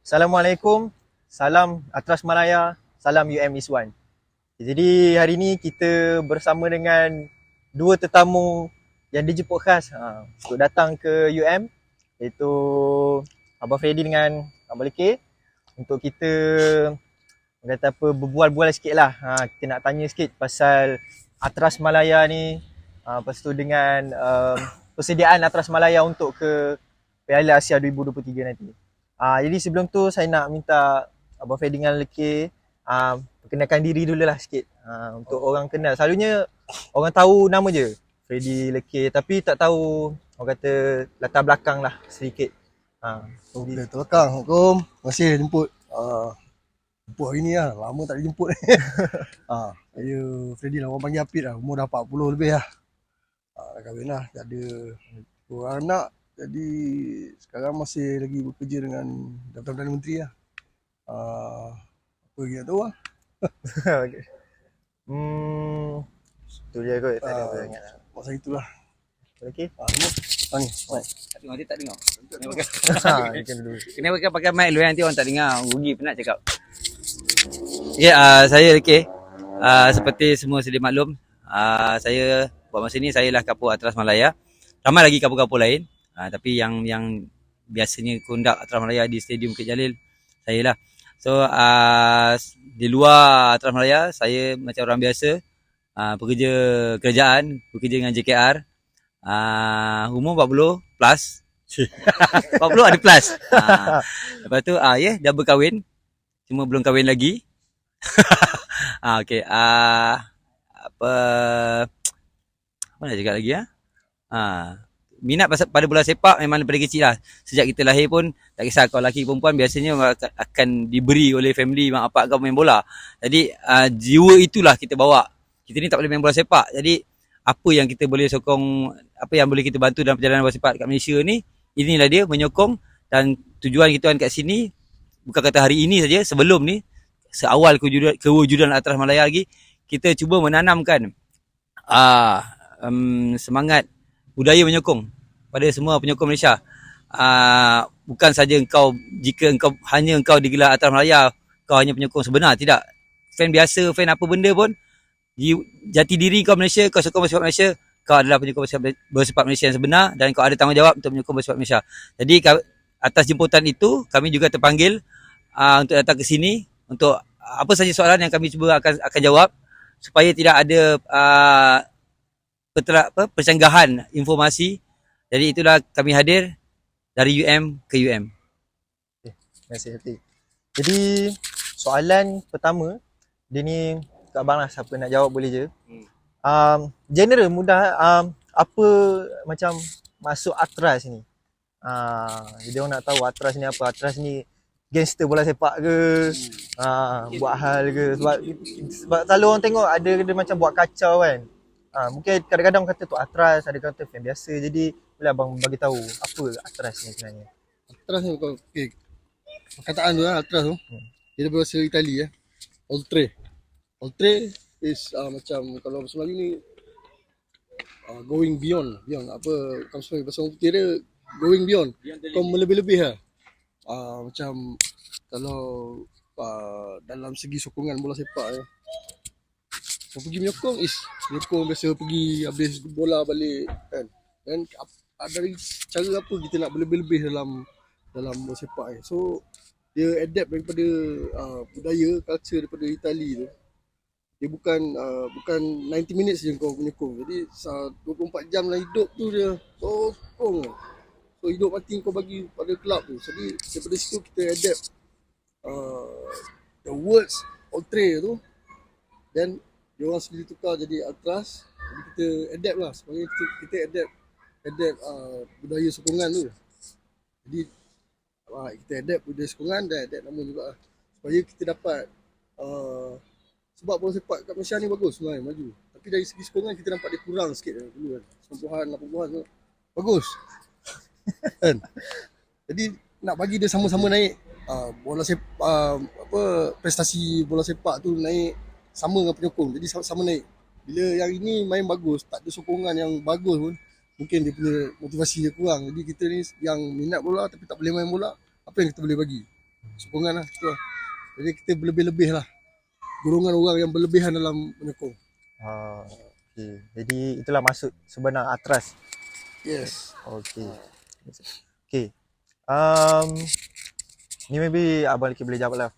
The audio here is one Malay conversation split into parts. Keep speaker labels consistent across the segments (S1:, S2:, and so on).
S1: Assalamualaikum, salam Atras Malaya, salam UM Iswan. Jadi hari ni kita bersama dengan dua tetamu yang dijemput khas untuk datang ke UM, iaitu Abang Freddy dengan Abang Leke, untuk kita kata apa, berbual-bual sikit lah. Kita nak tanya sikit pasal Atras Malaya ni, lepas tu dengan persediaan Atras Malaya untuk ke Piala Asia 2023 nanti. Jadi sebelum tu saya nak minta Abang Freddy dengan Leke perkenalkan diri dulu lah sikit, untuk orang kenal. Selalunya orang tahu nama je Freddy, Leke, tapi tak tahu orang kata latar belakang lah sedikit.
S2: Okey, latar belakang. Assalamualaikum. Terima kasih jemput. Jemput hari ni lah. Lama tak dijemput. Saya Freddy lah. Orang panggil Apit lah. Umur dah 40 lebih lah. Dah kahwin lah. Dah ada dua anak. Jadi sekarang masih lagi bekerja dengan Jabatan Perdana Menteri lah. Apa lagi nak tahu lah.
S1: Okay. Tu je kot, tak ada apa ingat lah.
S2: Masa itulah.
S1: Okay.
S2: Tanya.
S3: Tak dengar, dia tak dengar.
S1: Kan dulu.
S3: Kena pakai mic dulu, nanti orang tak dengar. Rugi penat cakap. Okay, saya Leke. Seperti semua sedia maklum, saya buat masa ni saya lah kapur Atras Malaya. Ramai lagi kapur-kapur lain. Tapi yang biasanya kondak Atras Malaya di Stadium Bukit Jalil, saya lah. So di luar Atras Malaya, saya macam orang biasa, pekerja kerajaan, bekerja dengan JKR. Umur 40 plus. 40 ada plus. Lepas tu dah berkahwin, cuma belum kahwin lagi. Okey, apa nak cakap lagi minat pada bola sepak memang daripada kecil lah. Sejak kita lahir pun, tak kisah kau lelaki perempuan, biasanya akan diberi oleh family mak bapak kau main bola. Jadi jiwa itulah kita bawa. Kita ni tak boleh main bola sepak. Jadi apa yang kita boleh sokong, apa yang boleh kita bantu dalam perjalanan bola sepak kat Malaysia ni, inilah dia menyokong. Dan tujuan kita kat sini bukan kata hari ini saja, sebelum ni, seawal kewujudan Atras Malaya lagi, kita cuba menanamkan semangat budaya menyokong pada semua penyokong Malaysia. Bukan saja jika engkau digelar Atras Malaya, kau hanya penyokong sebenar. Tidak. Fan biasa, fan apa benda pun, jati diri kau Malaysia, kau sokong bola sepak Malaysia, kau adalah penyokong bola sepak Malaysia yang sebenar, dan kau ada tanggungjawab untuk menyokong bola sepak Malaysia. Jadi atas jemputan itu, kami juga terpanggil untuk datang ke sini untuk apa saja soalan yang kami cuba akan jawab, supaya tidak ada persenggahan informasi. Jadi itulah kami hadir dari UM ke UM.
S1: Terima kasih Hati. Jadi soalan pertama, dia ni kat abang lah, siapa nak jawab boleh je. General mudah, apa macam masuk Atras ni? Jadi orang nak tahu Atras ni apa. Atras ni gangster bola sepak ke, buat hal ke? Sebab selalu orang tengok ada macam buat kacau kan. Mungkin kadang-kadang kata tu Atras, ada kata fan biasa. Jadi boleh abang bagi tahu apa Atras ni sebenarnya?
S2: Atras ni bukan, perkataan tu lah, Atras tu. Dia dari bahasa Itali ya. Oltre is macam kalau bahasa Melayu ni going beyond apa, kalau sebagai bahasa orang kira going beyond, kau melebih-lebih lah. Macam kalau dalam segi sokongan bola sepak ya, kau pergi menyokong menyokong biasa pergi habis bola balik kan. Dan dari cara apa kita nak berlebih-lebih dalam bola sepak ya. So dia adapt daripada budaya, culture daripada Itali tu. Dia bukan 90 minutes je kau menyokong. Jadi 24 jam dalam hidup tu dia sokong. So hidup mati kau bagi pada kelab tu. Jadi daripada situ kita adapt the words Oltre tu, dan dia orang sendiri tukar jadi Atras. Jadi kita adapt lah. Sebenarnya kita adapt budaya sokongan tu. Jadi kita adapt budaya sokongan dan adapt nama juga lah. Supaya kita dapat sebab bola sepak kat Malaysia ni bagus sebenarnya, maju. Tapi dari segi sokongan kita nampak dia kurang sikit dulu kan. 90-an, 80-an tu bagus. Kan? Jadi nak bagi dia sama-sama naik, bola sepak prestasi bola sepak tu naik sama dengan penyokong. Jadi sama naik. Bila yang ini main bagus, tak ada sokongan yang bagus pun, mungkin dia punya motivasi dia kurang. Jadi kita ni yang minat bola tapi tak boleh main bola, apa yang kita boleh bagi? sokongan lah, tu lah. Jadi kita berlebih-lebih lah, golongan orang yang berlebihan dalam menyokong.
S1: Okay. Jadi itulah maksud sebenar Atras.
S2: Yes.
S1: Okay. Okay. Ni maybe abang Leki boleh jawab lah.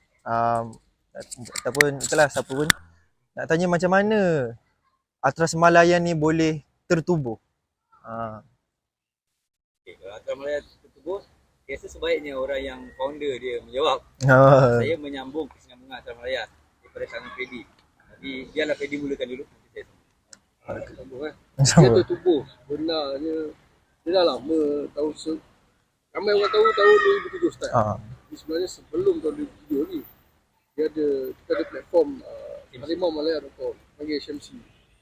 S1: Ataupun itulah siapa pun nak tanya macam mana Atras Malayan ni boleh tertubuh.
S3: Okay, kalau Atras Malayan tertubuh, biasa sebaiknya orang yang founder dia menjawab. Saya menyambung kesinambungan Atras Malayan daripada tangan Freddy. Jadi biarlah Freddy mulakan dulu. Nanti saya
S2: Sambung kan. Dia tertubuh. Benarnya dia dah lama tahu ramai orang tahu tahun 2007 start. Jadi sebenarnya sebelum tahun 2007 ni kita ada platform harimaumalaya.com panggil HMC.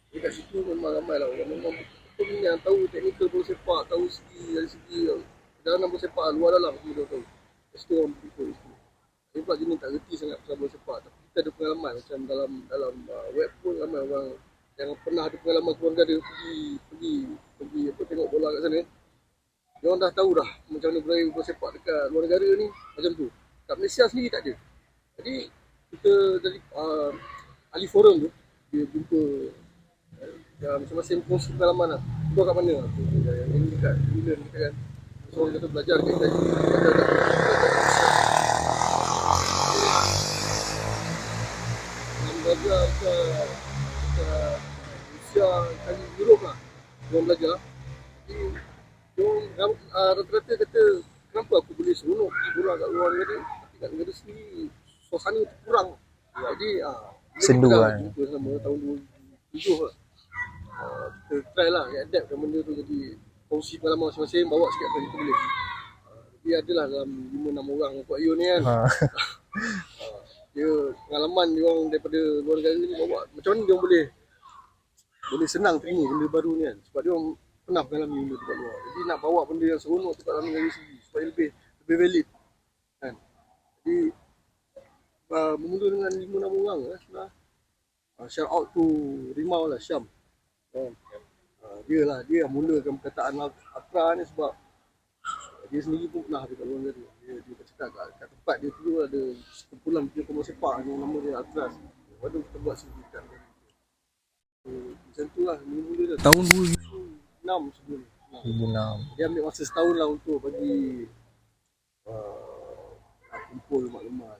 S2: Jadi kat situ memang ramai lah orang memang betul yang tahu teknikal bola sepak, tahu dari segi dalam bola sepak luar dalam semua tahu. Kat situ orang berikut situ. Saya pula jenis tak reti sangat pasal bola sepak, tapi kita ada pengalaman macam dalam web pun ramai orang yang pernah ada pengalaman keluar negara pergi apa tengok bola kat sana. Dia orang dah tahu dah macam mana bola sepak dekat luar negara ni macam tu. Kat Malaysia sendiri tak ada. Jadi kita dari ahli forum tu dia jumpa masing-masing kongsi pengalaman lah. Kau kat mana? Yang ini dekat New Zealand kita kan. So orang kata belajar kat kita belajar kat belajar kat Rusia, kali Europe lah. Dia belajar. Jadi dia rata-rata kata kenapa aku boleh seronok pergi bola kat luar negara tapi kat negara sendiri suasana tu kurang. Jadi
S1: sendu kan.
S2: Jumpa sama tahun 2007 lah. Kita try lah adapt benda tu, jadi kongsi pengalaman masing-masing, bawa sikit apa kita boleh. Jadi adalah dalam 5-6 orang Kuat Yu ni kan. Dia pengalaman dia orang daripada luar negara ni bawa macam mana dia boleh senang terima benda baru ni kan, sebab dia orang pernah mengalami benda tu kat luar. Jadi nak bawa benda yang seronok tu kat dalam negara sendiri supaya lebih valid kan. Jadi bermula dengan 5-6 orang lah sebenarnya. Shout out to Rimau lah, Syam. Dia mulakan perkataan Atra ni sebab dia sendiri pun pernah ada kat luar negara. Dia cakap kat tempat dia tu ada kumpulan bola sepak yang nama dia Atras. Lepas tu kita buat sindikat. Macam tu lah mula dia tahun 2006 sebelum ni.
S1: 2006.
S2: Dia ambil masa setahun lah untuk bagi kumpul maklumat,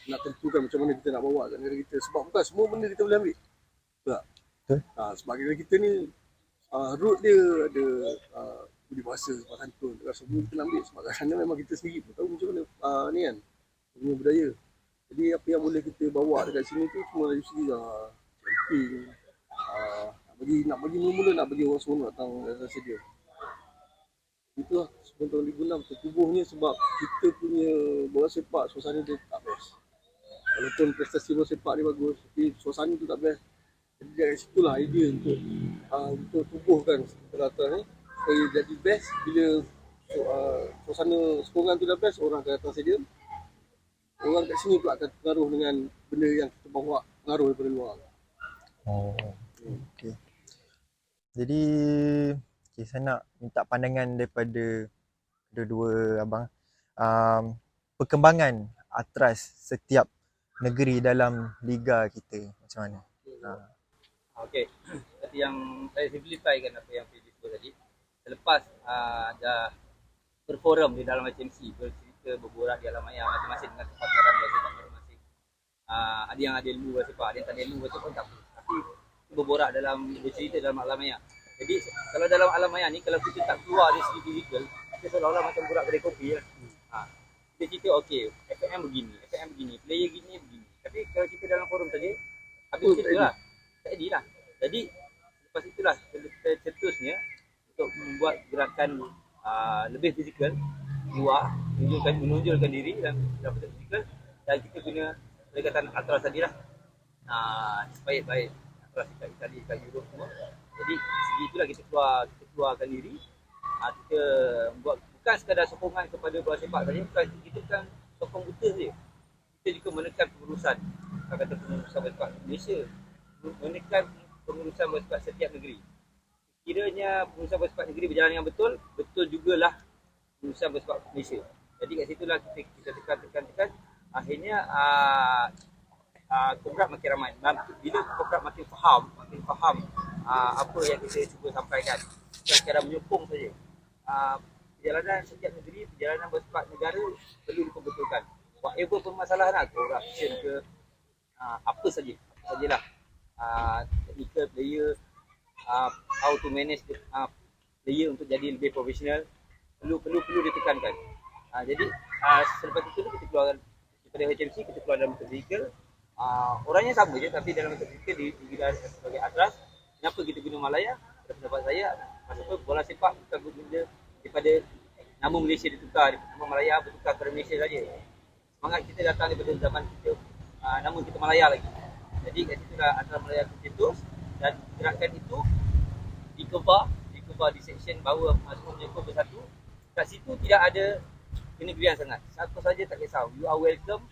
S2: nak tentukan macam mana kita nak bawa kat negara kita. Sebab bukan semua benda kita boleh ambil. Tak? Sebab negara kita ni root dia ada budi bahasa, sopan santun. Semua kita nak ambil sebab kerana memang kita sendiri pun tahu macam mana ni kan, punya budaya. Jadi apa yang boleh kita bawa dekat sini tu semua dari segi camping, nak bagi mula-mula nak bagi orang seronok datang rasa dia. Itulah sebelum tahun 2006 tertubuhnya sebab kita punya bola sepak suasana dia tak best. Walaupun prestasi bola sepak dia bagus, tapi suasana tu tak best. Jadi dari situlah idea untuk tubuhkan rata ni supaya jadi best. Bila suasana sokongan tu dah best, orang akan datang stadium. Orang kat sini pula akan pengaruh dengan benda yang kita bawa, pengaruh daripada luar.
S1: Okay. Jadi saya nak minta pandangan daripada kedua-dua abang. Perkembangan Atras setiap negeri dalam liga kita macam mana?
S3: Okey. Seperti yang saya simplifykan apa yang Freddy sebut tadi. Selepas dah berforum di dalam HMC, bercerita, berborak di alam maya masing-masing dengan kepakaran bola sepak masing-masing. Ada yang ada ilmu bola sepak, ada yang tak ada ilmu bola sepak pun tak apa. Tapi berborak bercerita dalam alam maya. Jadi kalau dalam alam maya ni, kalau kita tak keluar dari segi fizikal, kita seolah-olah macam borak kedai kopi lah. Kita cerita okey, FPM begini, player begini. Tapi kalau kita dalam forum tadi, habis cerita lah. Tak edit lah. Jadi lepas itulah cetusnya untuk membuat gerakan lebih fizikal, luar, menonjolkan diri dan fizikal, dan kita guna pendekatan Atras tadi lah. Baik-baik Atras kat Itali, kat Europe semua. Jadi segi itulah kita keluarkan diri. Kita buat bukan sekadar sokongan kepada bola sepak saja, kita bukan sokong buta saja. Kita juga menekan pengurusan, kata pengurusan bola sepak Malaysia, menekan pengurusan bola sepak setiap negeri. Kiranya pengurusan bola sepak negeri berjalan dengan betul jugalah pengurusan bola sepak Malaysia. Jadi kat situlah kita tekan. Akhirnya Kobra makin ramai. Bila Kobra makin faham apa yang kita cuba sampaikan, bukan sekadar menyokong saja. Perjalanan setiap negeri, perjalanan bersifat negara perlu diperbetulkan. Whatever permasalahan, corruption ke apa sajalah, technical player, how to manage the player untuk jadi lebih profesional, perlu ditekankan. Jadi selepas itu kita keluar daripada HMC, kita keluar dalam motor vehicle. Orangnya sama je, tapi dalam motor vehicle digelar sebagai Atras. Kenapa kita guna Malaya? Pada pendapat saya, maksudnya bola sepak bukan berbeza daripada nama Malaysia ditukar, nama Malaya bertukar kepada Malaysia saja. Semangat kita datang daripada zaman kita, nama kita Malaya lagi. Jadi kat situ dah Atras Malaya tercetus, dan gerakan itu dikebar di section bawah semua menyokong bersatu. Kat situ tidak ada kenegerian sangat. Siapa saja tak kisah. You are welcome.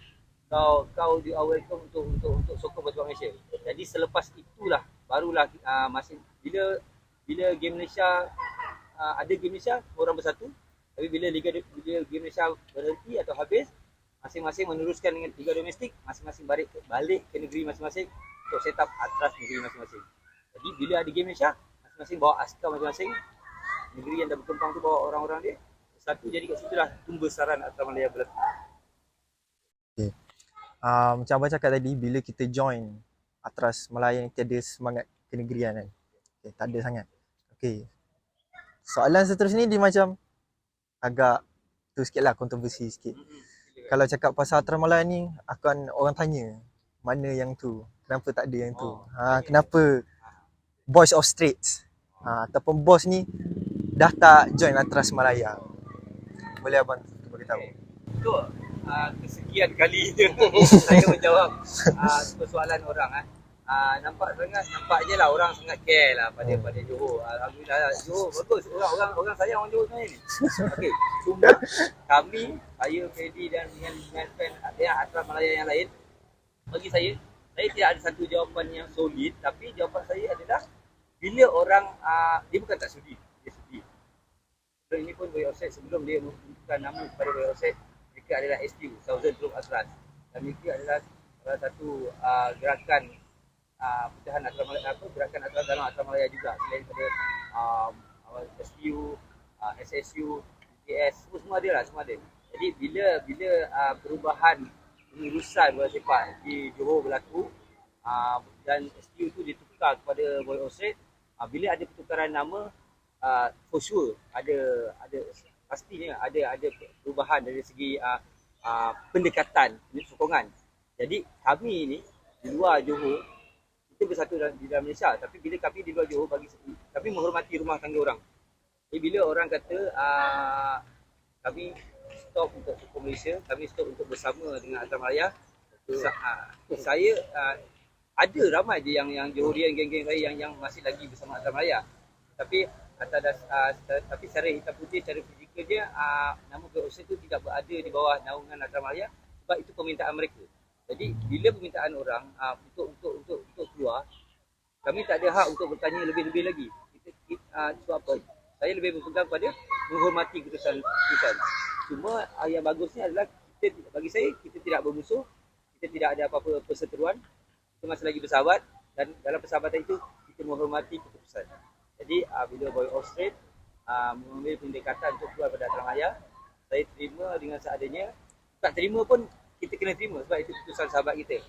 S3: Kau you are welcome untuk sokong Batu Malaysia. Jadi selepas itulah barulah masih bila game Malaysia ada game Malaysia, orang bersatu. Tapi bila game Malaysia berhenti atau habis, masing-masing meneruskan dengan liga domestik, masing-masing balik ke negeri masing-masing untuk set up Atras negeri masing-masing. Jadi bila ada game Malaysia, masing-masing bawa askar masing-masing. Negeri yang dah berkembang tu bawa orang-orang dia. Satu, jadi kat situ lah pembesaran Atras Malaya berlaku.
S1: Okay. Macam abang cakap tadi, bila kita join Atras Malaya ni tiada semangat kenegerian kan. Okay, tak ada sangat. Okay. Soalan seterusnya dia macam agak tu sikit lah, kontroversi sikit. Kalau cakap pasal Atras Malaya ni, akan orang tanya mana yang tu, kenapa tak ada yang tu. Kenapa Boys of Straits ataupun bos ni dah tak join Atras Malaya. Boleh abang beritahu?
S3: Betul. Kesekian kalinya saya menjawab persoalan orang. Nampak je lah orang sangat care lah pada Johor. Alhamdulillah lah. Johor bagus. Orang sayang orang Johor sebenarnya ni. Okey. Cuma saya, Freddy dan dengan fan Atras Malaya yang lain, bagi saya tidak ada satu jawapan yang solid, tapi jawapan saya adalah bila orang dia bukan tak sudi, dia sudi. Dan ini pun Boy Offset sebelum dia menentukan nama kepada Boy Offset, mereka adalah STU, Southern Group Atras. Dan mereka adalah salah satu gerakan pecahan Atras Malaya, gerakan Atras dalam Atras Malaya juga, selain daripada STU, SSU, UTS, semua ada lah, semua ada. Jadi bila perubahan pengurusan bola sepak di Johor berlaku, dan STU tu ditukar kepada Boy Offset, bila ada pertukaran nama, for sure ada pastinya ada perubahan dari segi pendekatan, sokongan. Jadi kami ni di luar Johor, kita bersatu di dalam Malaysia, tapi bila kami di luar Johor, kami menghormati rumah tangga orang. Jadi bila orang kata kami stop untuk sokong Malaysia, kami stop untuk bersama dengan Atras Malaya, saya ada ramai je yang Johorian, geng-geng saya yang masih lagi bersama Atras Malaya. Tapi tapi secara hitam putih, secara fizikal dia, nama Boy Offset tu tidak berada di bawah naungan Atras Malaya, sebab itu permintaan mereka. Jadi bila permintaan orang untuk keluar, kami tak ada hak untuk bertanya lebih-lebih lagi. Sebab apa? Saya lebih berpegang pada menghormati keputusan. Cuma yang bagusnya adalah bagi saya, kita tidak bermusuh, kita tidak ada apa-apa perseteruan, kita masih lagi bersahabat, dan dalam persahabatan itu kita menghormati keputusan. Jadi bila Boy Offset mengambil pendekatan untuk keluar pada Atras Malaya, saya terima dengan seadanya. Tak terima pun kita kena terima sebab itu keputusan sahabat kita.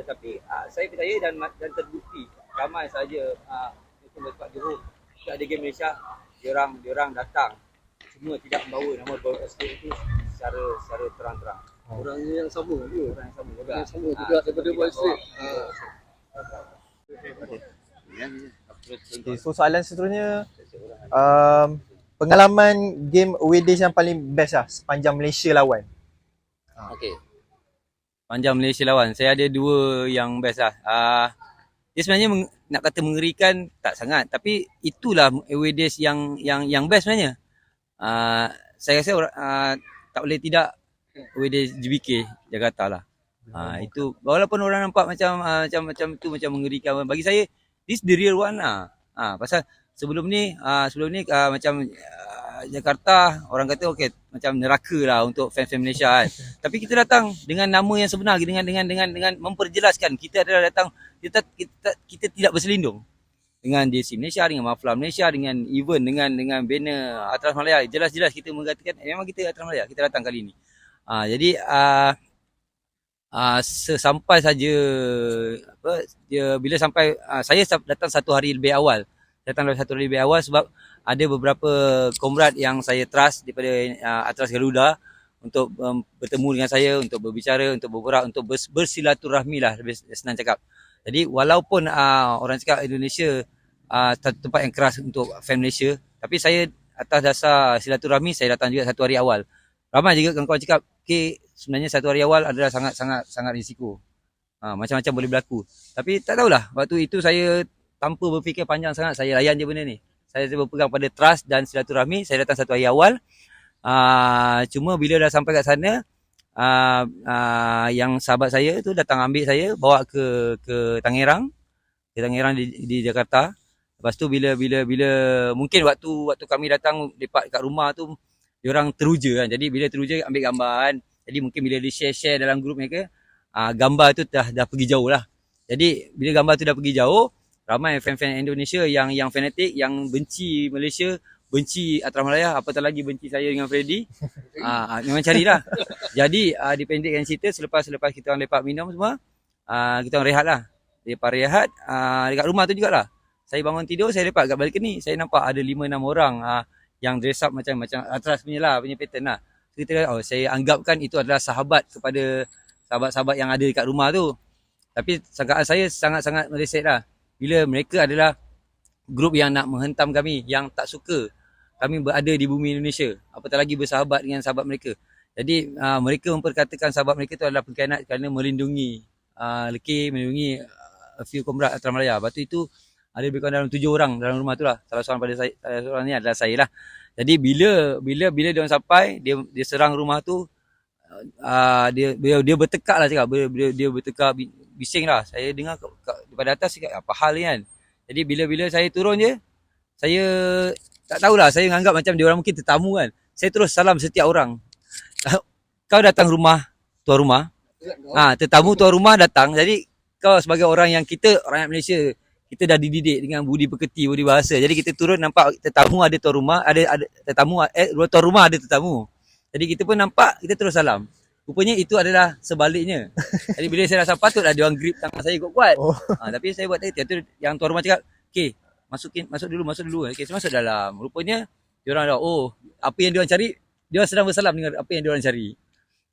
S3: Tetapi saya percaya dan terbukti ramai saja sepak Johor ada game Malaysia, diorang datang, cuma tidak membawa nama Boy Offset itu secara terang-terang.
S2: Orangnya yang sama juga.
S3: Orang yang sama juga.
S2: Yang sama juga daripada Boy Offset.
S1: Okay, so soalan seterusnya, pengalaman game away days yang paling best lah sepanjang Malaysia lawan.
S3: Okey. Panjang Malaysia lawan, saya ada dua yang best lah. Dia sebenarnya nak kata mengerikan tak sangat, tapi itulah away days yang best sebenarnya. Saya rasa tak boleh tidak away days GBK Jakarta lah. Itu walaupun orang nampak macam tu macam mengerikan, bagi saya this the real one lah. Pasal sebelum ni macam Jakarta, orang kata okey macam neraka lah untuk fans-fans Malaysia kan. Tapi kita datang dengan nama yang sebenar, dengan memperjelaskan kita adalah datang, kita tidak berselindung dengan JC Malaysia, dengan Mafla Malaysia, dengan event, dengan banner Atras Malaya. Jelas-jelas kita mengatakan memang kita Atras Malaya, kita datang kali ni. Jadi sesampai saja bila sampai saya datang satu hari lebih awal. Sebab ada beberapa komrad yang saya trust daripada Atras Garuda untuk bertemu dengan saya, untuk berbicara, untuk berborak, untuk bersilaturahmi lah, lebih senang cakap. Jadi walaupun orang cakap Indonesia tempat yang keras untuk fan Malaysia, tapi saya atas dasar silaturahmi saya datang juga satu hari awal. Ramai juga kawan-kawan cakap, okay, sebenarnya satu hari awal adalah sangat risiko. Macam-macam boleh berlaku. Tapi tak tahulah, waktu itu saya tanpa berfikir panjang sangat, saya layan je benda ni. Saya berpegang pada trust dan silaturahmi, saya datang satu hari awal. Cuma bila dah sampai kat sana, yang sahabat saya tu datang ambil saya, bawa ke Tangerang. Ke Tangerang di Jakarta. Lepas tu bila mungkin waktu kami datang lepak kat rumah tu, diorang teruja kan. Jadi bila teruja ambil gambar kan. Jadi mungkin bila di share dalam grup mereka, gambar tu dah pergi jauh lah. Jadi bila gambar tu dah pergi jauh, ramai fan-fan Indonesia yang fanatik, yang benci Malaysia, benci Atras Malaya, apatah lagi benci saya dengan Freddy. Memang carilah. Jadi dipendekkan cerita, selepas kita orang lepak minum semua, kita orang rehat lah. Lepas rehat, dekat rumah tu jugalah. Saya bangun tidur, saya lepak kat balcony. Saya nampak ada 5-6 orang yang dress up macam Atras punya pattern lah. Saya anggapkan itu adalah sahabat kepada sahabat-sahabat yang ada dekat rumah tu. Tapi sangkaan saya sangat-sangat mereset lah. Bila mereka adalah grup yang nak menghentam kami, yang tak suka kami berada di bumi Indonesia, apatah lagi bersahabat dengan sahabat mereka. Jadi mereka memperkatakan sahabat mereka itu adalah pengkhianat kerana melindungi melindungi a few komrad Atras Malaya. Lepas tu itu ada lebih kurang dalam 7 orang dalam rumah tu lah. Salah seorang ni adalah saya lah. Jadi bila dia orang sampai, dia serang rumah tu, dia bertekak lah cakap, dia bertekak bising lah. Saya dengar daripada atas cakap apa hal ni kan. Jadi bila saya turun je, saya tak tahulah, saya menganggap macam dia orang mungkin tetamu kan. Saya terus salam setiap orang. Kau datang rumah tuan rumah, tetamu tuan rumah datang. Jadi kau sebagai orang yang orang Malaysia, kita dah dididik dengan budi pekerti, budi bahasa. Jadi kita turun nampak tetamu ada tuan rumah, ada tetamu, tuan rumah ada tetamu. Jadi kita pun nampak, kita terus salam. Rupanya itu adalah sebaliknya. Jadi bila saya rasa patutlah dia orang grip tangan saya kuat-kuat. Tapi saya buat tadi tu yang tuan rumah cakap, "Okey, masuk dulu." Okey, saya masuk dalam. Rupanya dia orang dah apa yang dia orang cari, dia orang sedang bersalam dengan apa yang dia orang cari.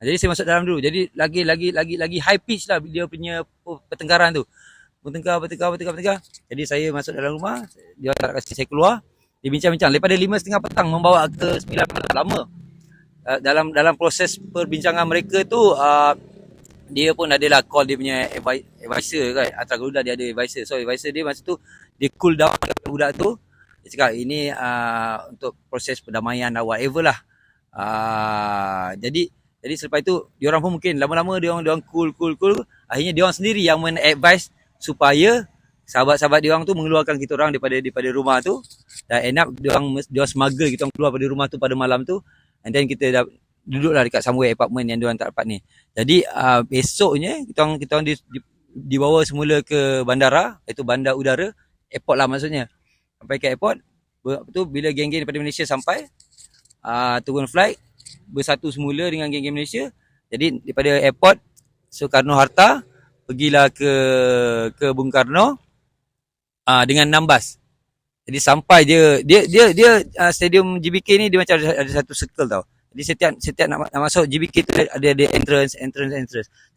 S3: Jadi saya masuk dalam dulu. Jadi lagi high pitch lah dia punya pertengkaran tu. Bertengkar. Jadi saya masuk dalam rumah, dia tak kasi saya keluar. Dia bincang-bincang daripada 5:30 petang membawa ke 9 petang, lama. Dalam proses perbincangan mereka tu, dia pun adalah call dia punya advisor kan. Atras Garuda dia ada advisor. So advisor dia masa tu dia cool down budak tu. Dia cakap ini untuk proses perdamaian lah, whatever lah. Jadi selepas itu diorang pun mungkin lama-lama diorang cool. Akhirnya diorang sendiri yang men-advise supaya sahabat-sahabat diorang tu mengeluarkan kita orang daripada rumah tu. Dan end up diorang smuggle kita orang keluar pada rumah tu pada malam tu. And then kita dah duduklah dekat somewhere apartment yang diorang tak dapat ni. Jadi esoknya kita orang dibawa semula ke bandara, iaitu bandar udara, airport lah maksudnya. Sampai ke airport, tu bila geng-geng daripada Malaysia sampai, turun flight, bersatu semula dengan geng-geng Malaysia. Jadi daripada airport Soekarno-Hatta, pergilah ke Bung Karno dengan 6 bas. Jadi sampai dia stadium GBK ni dia macam ada satu circle tau. Jadi setiap nak masuk GBK tu ada entrance.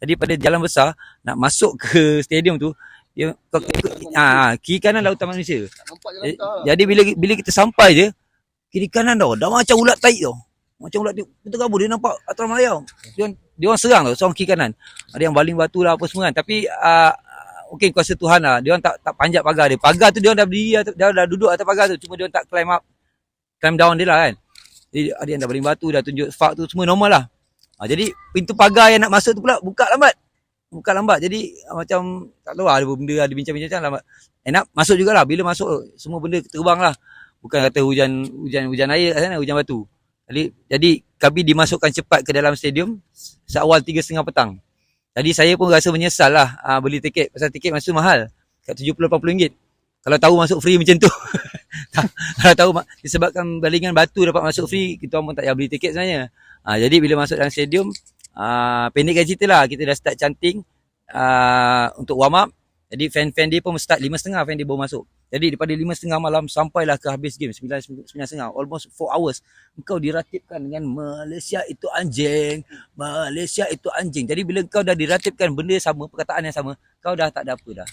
S3: Jadi pada jalan besar nak masuk ke stadium tu, dia kiri kanan Lautan Malaysia. Jadi bila kita sampai je, kiri kanan tau dah macam ulat taik tau. Macam ulat betul kabur, dia nampak Atras Malaya. Dia orang serang tau, seorang kiri kanan. Ada yang baling batu lah apa semua kan. Tapi mungkin kuasa Tuhan lah. Dia orang tak panjat pagar dia. Pagar tu dia orang dah berdiri, dah duduk atas pagar tu. Cuma dia orang tak climb down dia lah kan. Jadi ada yang dah baling batu, dah tunjuk spark tu, semua normal lah. Jadi pintu pagar yang nak masuk tu pula buka lambat. Jadi macam tak tahu lah, ada benda, ada bincang-bincang lambat. Enak masuk jugalah. Bila masuk semua benda terbang lah. Bukan kata hujan air kat sana, hujan batu. Jadi kami dimasukkan cepat ke dalam stadium seawal 3.30 petang. Jadi saya pun rasa menyesal lah beli tiket. Pasal tiket masa tu mahal. Kat RM70-80. Kalau tahu masuk free macam tu. Kalau tahu disebabkan balingan batu dapat masuk free, kita pun tak payah beli tiket sebenarnya. Jadi bila masuk dalam stadium, pendekkan cerita lah, kita dah start chanting untuk warm up. Jadi fan dia pun start 5.30 fan dia baru masuk. Jadi daripada 5.30 malam sampailah ke habis game 9.30, almost 4 hours. Engkau diratibkan dengan Malaysia itu anjing, Malaysia itu anjing. Jadi bila kau dah diratibkan benda sama, perkataan yang sama, kau dah tak ada apa dah.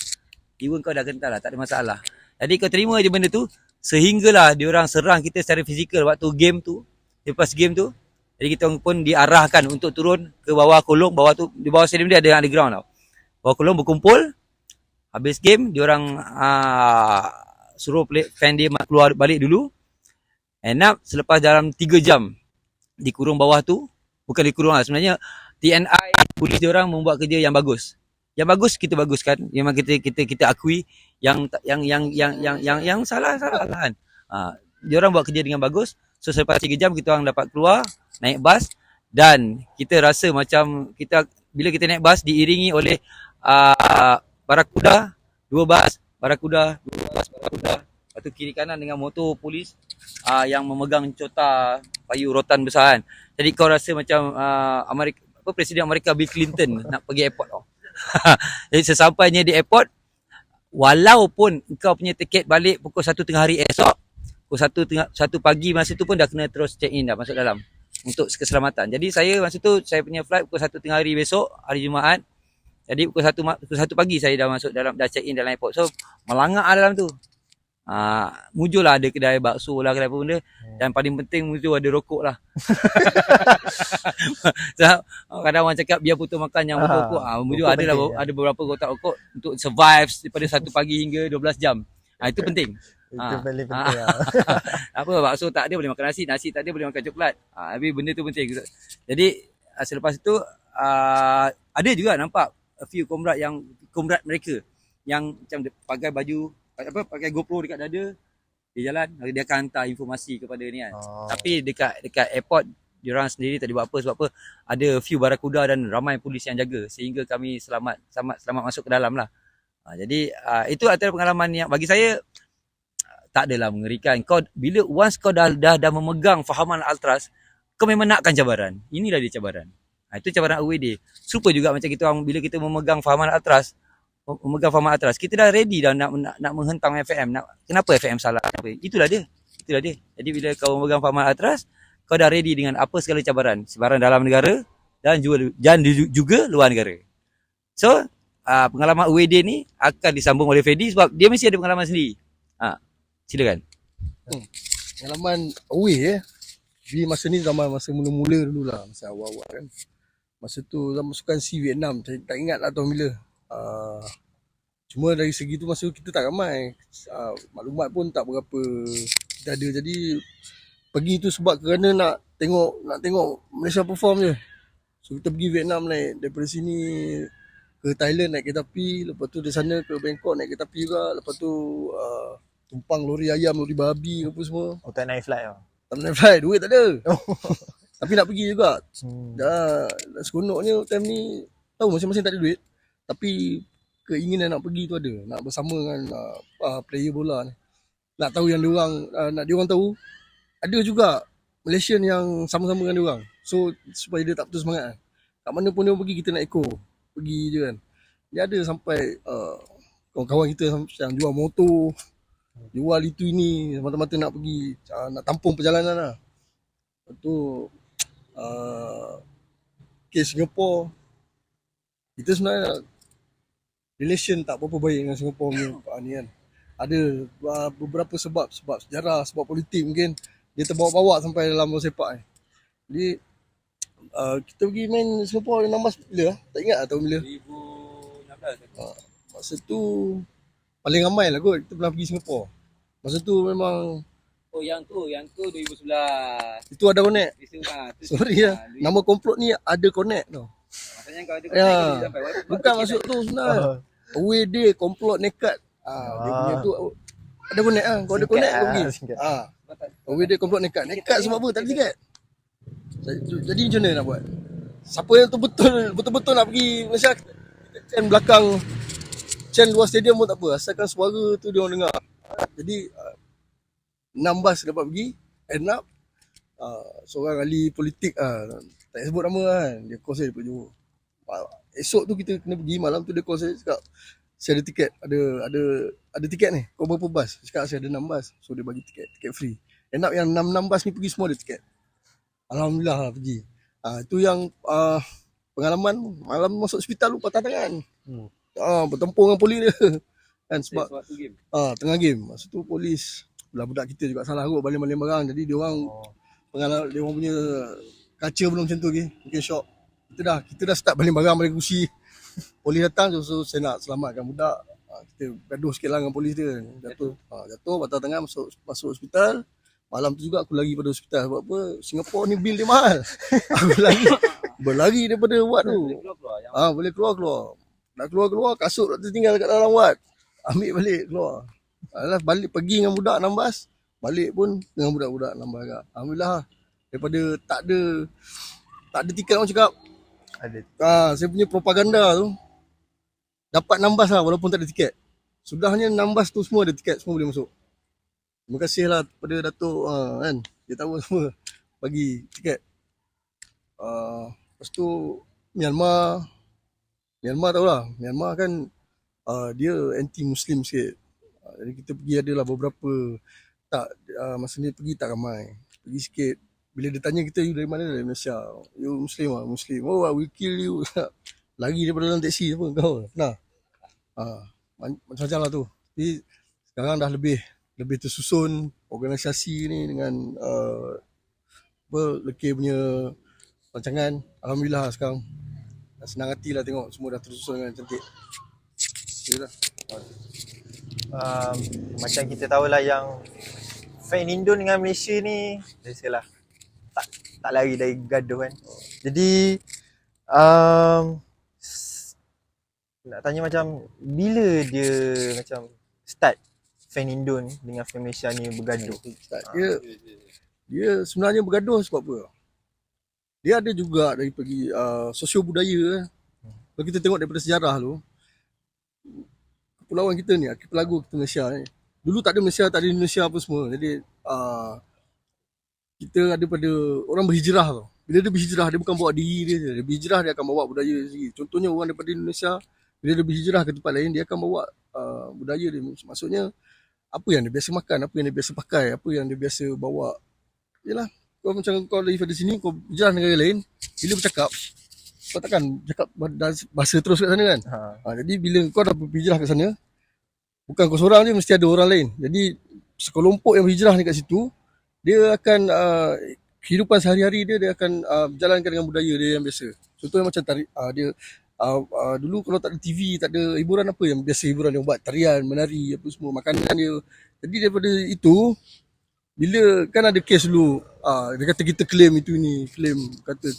S3: Jiwa kau dah kental lah, tak ada masalah. Jadi kau terima je benda tu, sehinggalah diorang serang kita secara fizikal waktu game tu, lepas game tu. Jadi kita pun diarahkan untuk turun ke bawah kolong, di bawah stadium dia ada underground tau. Bawah kolong berkumpul. Habis game, diorang suruh fan dia keluar balik dulu. End up, selepas dalam 3 jam dikurung bawah tu, bukan dikurung lah, sebenarnya TNI, polis diorang membuat kerja yang bagus. Yang bagus kita baguskan, memang kita akui yang salah kan. Diorang buat kerja dengan bagus. So selepas 3 jam kita orang dapat keluar, naik bas, dan kita rasa macam bila kita naik bas diiringi oleh Barakuda, 2 bas, Barakuda. Lepas tu kiri kanan dengan motor polis yang memegang cota payu rotan besar kan. Jadi kau rasa macam Presiden Amerika Bill Clinton nak pergi airport tau. Jadi sesampainya di airport, walaupun kau punya tiket balik pukul 1 tengah hari esok, pukul 1 pagi masa tu pun dah kena terus check in dah masuk dalam untuk keselamatan. Jadi masa tu saya punya flight pukul 1 tengah hari besok, hari Jumaat. Jadi pukul 1 pagi saya dah masuk dah check in dalam airport. So melangak dalam tu. Mujur lah ada kedai bakso lah, kedai apa benda. Dan paling penting mujur ada rokok lah. So, kadang orang cakap biar putus makan yang putus rokok. Mujur ada beberapa kotak rokok untuk survive daripada 1 pagi hingga 12 jam. Itu penting.
S1: Itu paling penting lah.
S3: Apa, bakso tak ada boleh makan nasi tak ada boleh makan coklat. Tapi benda tu penting. Jadi selepas itu ada juga nampak a few komrad mereka yang macam pakai baju pakai GoPro dekat dada, dia jalan, dia akan hantar informasi kepada ni kan. Tapi dekat airport diorang sendiri tak buat apa, sebab apa, ada few barakuda dan ramai polis yang jaga sehingga kami selamat masuk ke dalam lah. Jadi itu antara pengalaman yang bagi saya tak adalah mengerikan. Bila once kau dah memegang fahaman Ultras, kau memang nakkan cabaran. Inilah dia cabaran. Itu cabaran away day. Serupa juga macam kita orang bila kita memegang fahaman Ultras, kita dah ready dah nak menghentang FM. Kenapa FM salah? Itulah dia. Jadi bila kau memegang fahaman Ultras, kau dah ready dengan apa segala cabaran dalam negara dan juga luar negara. So, pengalaman away day ni akan disambung oleh Fedi sebab dia mesti ada pengalaman sendiri. Silakan.
S2: Pengalaman away Di masa ni masa mula-mula dulu lah, masa awal-awal kan. Masa tu zaman sukan C Vietnam, saya tak ingat lah tahun bila. Cuma dari segi tu masa kita tak ramai, maklumat pun tak berapa kita ada. Jadi pergi tu sebab kerana nak tengok Malaysia perform je. So kita pergi Vietnam, naik daripada sini ke Thailand naik kereta api, lepas tu dari sana ke Bangkok naik kereta api juga, lepas tu tumpang lori ayam, lori babi apa semua.
S1: Tak naik flight tau.
S2: Tak naik flight, duit tak ada. Tapi nak pergi juga. Dah seronoknya time ni, tahu masing-masing tak ada duit, tapi keinginan nak pergi tu ada, nak bersama dengan player bola ni. Nak tahu yang diorang tahu, ada juga Malaysian yang sama-sama dengan diorang. So supaya dia tak putus semangat. Kat mana pun dia pergi, kita nak pergi je kan. Dia ada sampai kawan-kawan kita yang jual motor, jual itu ini, mata-mata nak pergi, nak tampung perjalanan lah. Lepas tu kes Singapore, kita sebenarnya relation tak berapa baik dengan Singapore punya ni kan. Ada beberapa sebab sejarah, sebab politik mungkin dia terbawa-bawa sampai dalam bola sepak ni. Jadi kita pergi main Singapore 16 bila lah? Tak ingat lah tahun bila. 2016. Masa tu paling ramai lah kot kita pernah pergi Singapore. Masa tu memang
S3: yang tu 2011.
S2: Itu ada connect. Sorry lah. Nama komplot ni ada connect tau.
S3: Maksudnya kau ada connect
S2: bukan masuk tu sebenarnya. Away day komplot nekat. Dia punya tu ada connect ah. Kau ada
S1: Singkat
S2: connect kau
S1: lah,
S2: pergi.
S1: singkat.
S2: Orang dia komplot nekat. Nekat sebab apa? Tak ada tiket. Jadi macam mana nak buat? Siapa yang betul-betul nak pergi Malaysia, kita chain belakang, chain luar stadium pun tak apa. Asalkan suara tu dia orang dengar. Jadi 6 bas dapat pergi. End up seorang ahli politik tak payah sebut nama kan. Dia call saya daripada Johor. Esok tu kita kena pergi, malam tu dia call saya cakap, saya ada tiket, ada tiket ni. Kau berapa bas? Saya cakap saya ada 6 bas. So dia bagi tiket free. End up yang 6 bas ni pergi semua ada tiket. Alhamdulillah lah pergi. Itu yang pengalaman malam masuk hospital lu patah tangan. Bertempur dengan polis dia. Kan sebab tengah game. Masa tu polis budak kita juga salah kot baling-baling barang. Jadi dia orang pengalaman dia orang punya kaca belum macam tu lagi. Mungkin shock. Kita dah start baling barang balik kursi. Polis datang so saya nak selamatkan budak. Kita gaduh sikit lah dengan polis dia. Jatuh patah tangan masuk hospital. Malam tu juga aku lari pada hospital. Sebab apa? Singapura ni bil dia mahal. Aku berlari daripada wad tu. Boleh keluar. Nak keluar, kasut tak tertinggal kat dalam wad. Ambil balik, keluar. Balik pergi dengan budak 6 bas. Balik pun dengan budak-budak 6 bas agak. Alhamdulillah. Daripada tak ada tiket orang cakap. Saya punya propaganda tu dapat 6 bas lah walaupun tak ada tiket. Sudahnya 6 bas tu semua ada tiket, semua boleh masuk. Terima kasih lah kepada Datuk kan. Dia tahu semua bagi tiket. Lepas tu Myanmar tahulah. Myanmar kan dia anti-Muslim sikit. Jadi kita pergi adalah beberapa. Masa ni pergi tak ramai. Pergi sikit. Bila dia tanya kita, you dari mana? Dari Malaysia. You Muslim lah? Muslim. Oh, I will kill you. Lagi daripada dalam teksi apa kau. Nah. Macam-macam lah tu. Jadi sekarang dah lebih tersusun organisasi ni dengan Lekir punya rancangan. Alhamdulillah sekarang senang hati lah tengok semua dah tersusun dengan cantik. Yalah.
S1: Macam kita tahulah yang fan Indon dengan Malaysia ni biasalah tak lari dari gaduh kan. Jadi nak tanya macam bila dia macam start fan Indon dengan fan Malaysia ni bergaduh?
S2: Dia sebenarnya bergaduh sebab apa? Dia ada juga dari pergi sosio budaya. Kalau kita tengok daripada sejarah tu, kepulauan kita ni, archipelago kita Malaysia ni, dulu tak ada Malaysia, tak ada Indonesia apa semua. Jadi kita ada pada orang berhijrah tau. Bila dia berhijrah, dia bukan bawa diri dia. Dia berhijrah, dia akan bawa budaya dia sendiri. Contohnya orang daripada Indonesia, bila dia berhijrah ke tempat lain, dia akan bawa budaya dia. Maksudnya apa yang dia biasa makan, apa yang dia biasa pakai, apa yang dia biasa bawa. Yalah, kau macam kau daripada sini, kau berhijrah negara lain, bila bercakap, kau takkan cakap bahasa terus kat sana kan. Jadi bila kau dah berhijrah kat sana, bukan kau seorang je, mesti ada orang lain. Jadi sekelompok yang berhijrah ni kat situ, dia akan kehidupan sehari-hari dia akan berjalankan dengan budaya dia yang biasa. Contohnya macam dulu kalau tak ada TV, tak ada hiburan, apa yang biasa hiburan dia buat? Tarian, menari, apa semua, makanan dia. Jadi daripada itu, bila kan ada kes dulu, dia kata kita claim itu ni,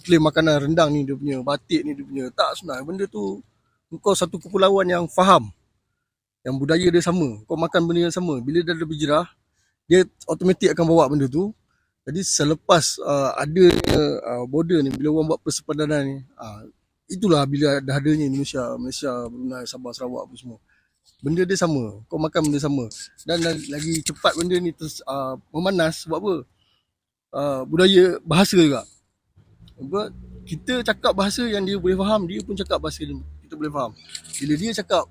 S2: claim makanan rendang ni dia punya, batik ni dia punya. Tak, sebenarnya benda tu kau satu kepulauan yang faham, yang budaya dia sama, kau makan benda yang sama. Bila dia dah berhijrah, dia automatik akan bawa benda tu. Jadi selepas adanya border ni, bila orang buat persepadanan ni, itulah bila dah adanya Malaysia, Brunei, Sabah, Sarawak apa semua. Benda dia sama, kau makan benda sama. Dan lagi cepat benda ni memanas sebab apa? Budaya, bahasa juga. Sebab kita cakap bahasa yang dia boleh faham, dia pun cakap bahasa yang kita boleh faham. Bila dia cakap,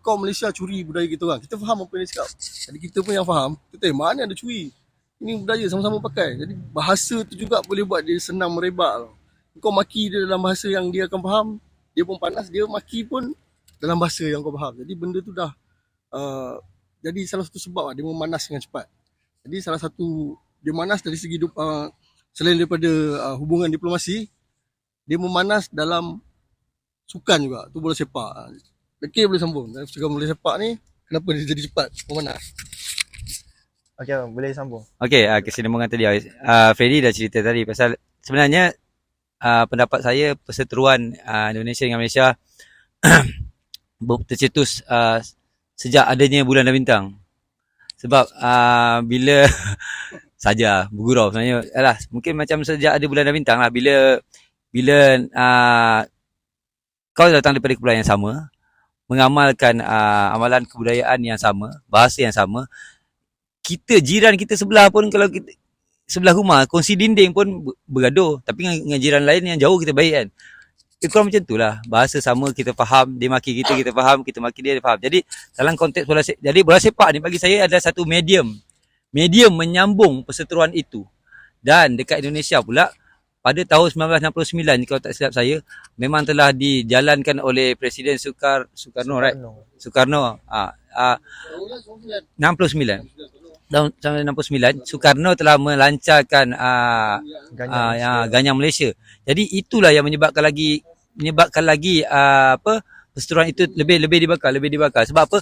S2: kau Malaysia curi budaya kita orang, kita faham apa yang dia cakap. Jadi kita pun yang faham, kita tanya mana ada curi. Ini budaya sama-sama pakai. Jadi bahasa tu juga boleh buat dia senang merebak. Kau maki dia dalam bahasa yang dia akan faham, dia pun panas, dia maki pun dalam bahasa yang kau faham. Jadi benda tu dah jadi salah satu sebab dia memanas dengan cepat. Jadi salah satu dia manas dari segi selain daripada hubungan diplomasi, dia memanas dalam sukan juga. Tu bola sepak. Lekir boleh sambung. Dan cakap bola sepak ni, kenapa dia jadi cepat memanas?
S1: Okey, boleh sambung.
S3: Okey, kesinambungan tadi. Freddy dah cerita tadi pasal sebenarnya pendapat saya perseteruan Indonesia dengan Malaysia tercetus sejak adanya Bulan dan Bintang. Sebab bila saja bergurau sebenarnya. Alah, mungkin macam sejak ada bulan dan bintang lah. Bila kau datang daripada kumpulan yang sama, mengamalkan amalan kebudayaan yang sama, bahasa yang sama, jiran kita sebelah pun, kalau kita sebelah rumah, kongsi dinding pun bergaduh. Tapi dengan jiran lain yang jauh kita baik kan. Kurang macam tu lah. Bahasa sama, kita faham. Dia maki kita, kita faham. Kita maki dia, dia faham. Jadi dalam konteks bola sepak ni bagi saya adalah satu medium menyambung perseteruan itu. Dan dekat Indonesia pula, pada tahun 1969, kalau tak silap saya, memang telah dijalankan oleh Presiden Soekarno, right? Soekarno. 69. Tahun 1969, Soekarno telah melancarkan Ganyang Malaysia. Jadi itulah yang menyebabkan lagi perseteruan itu lebih dibakar. Sebab apa?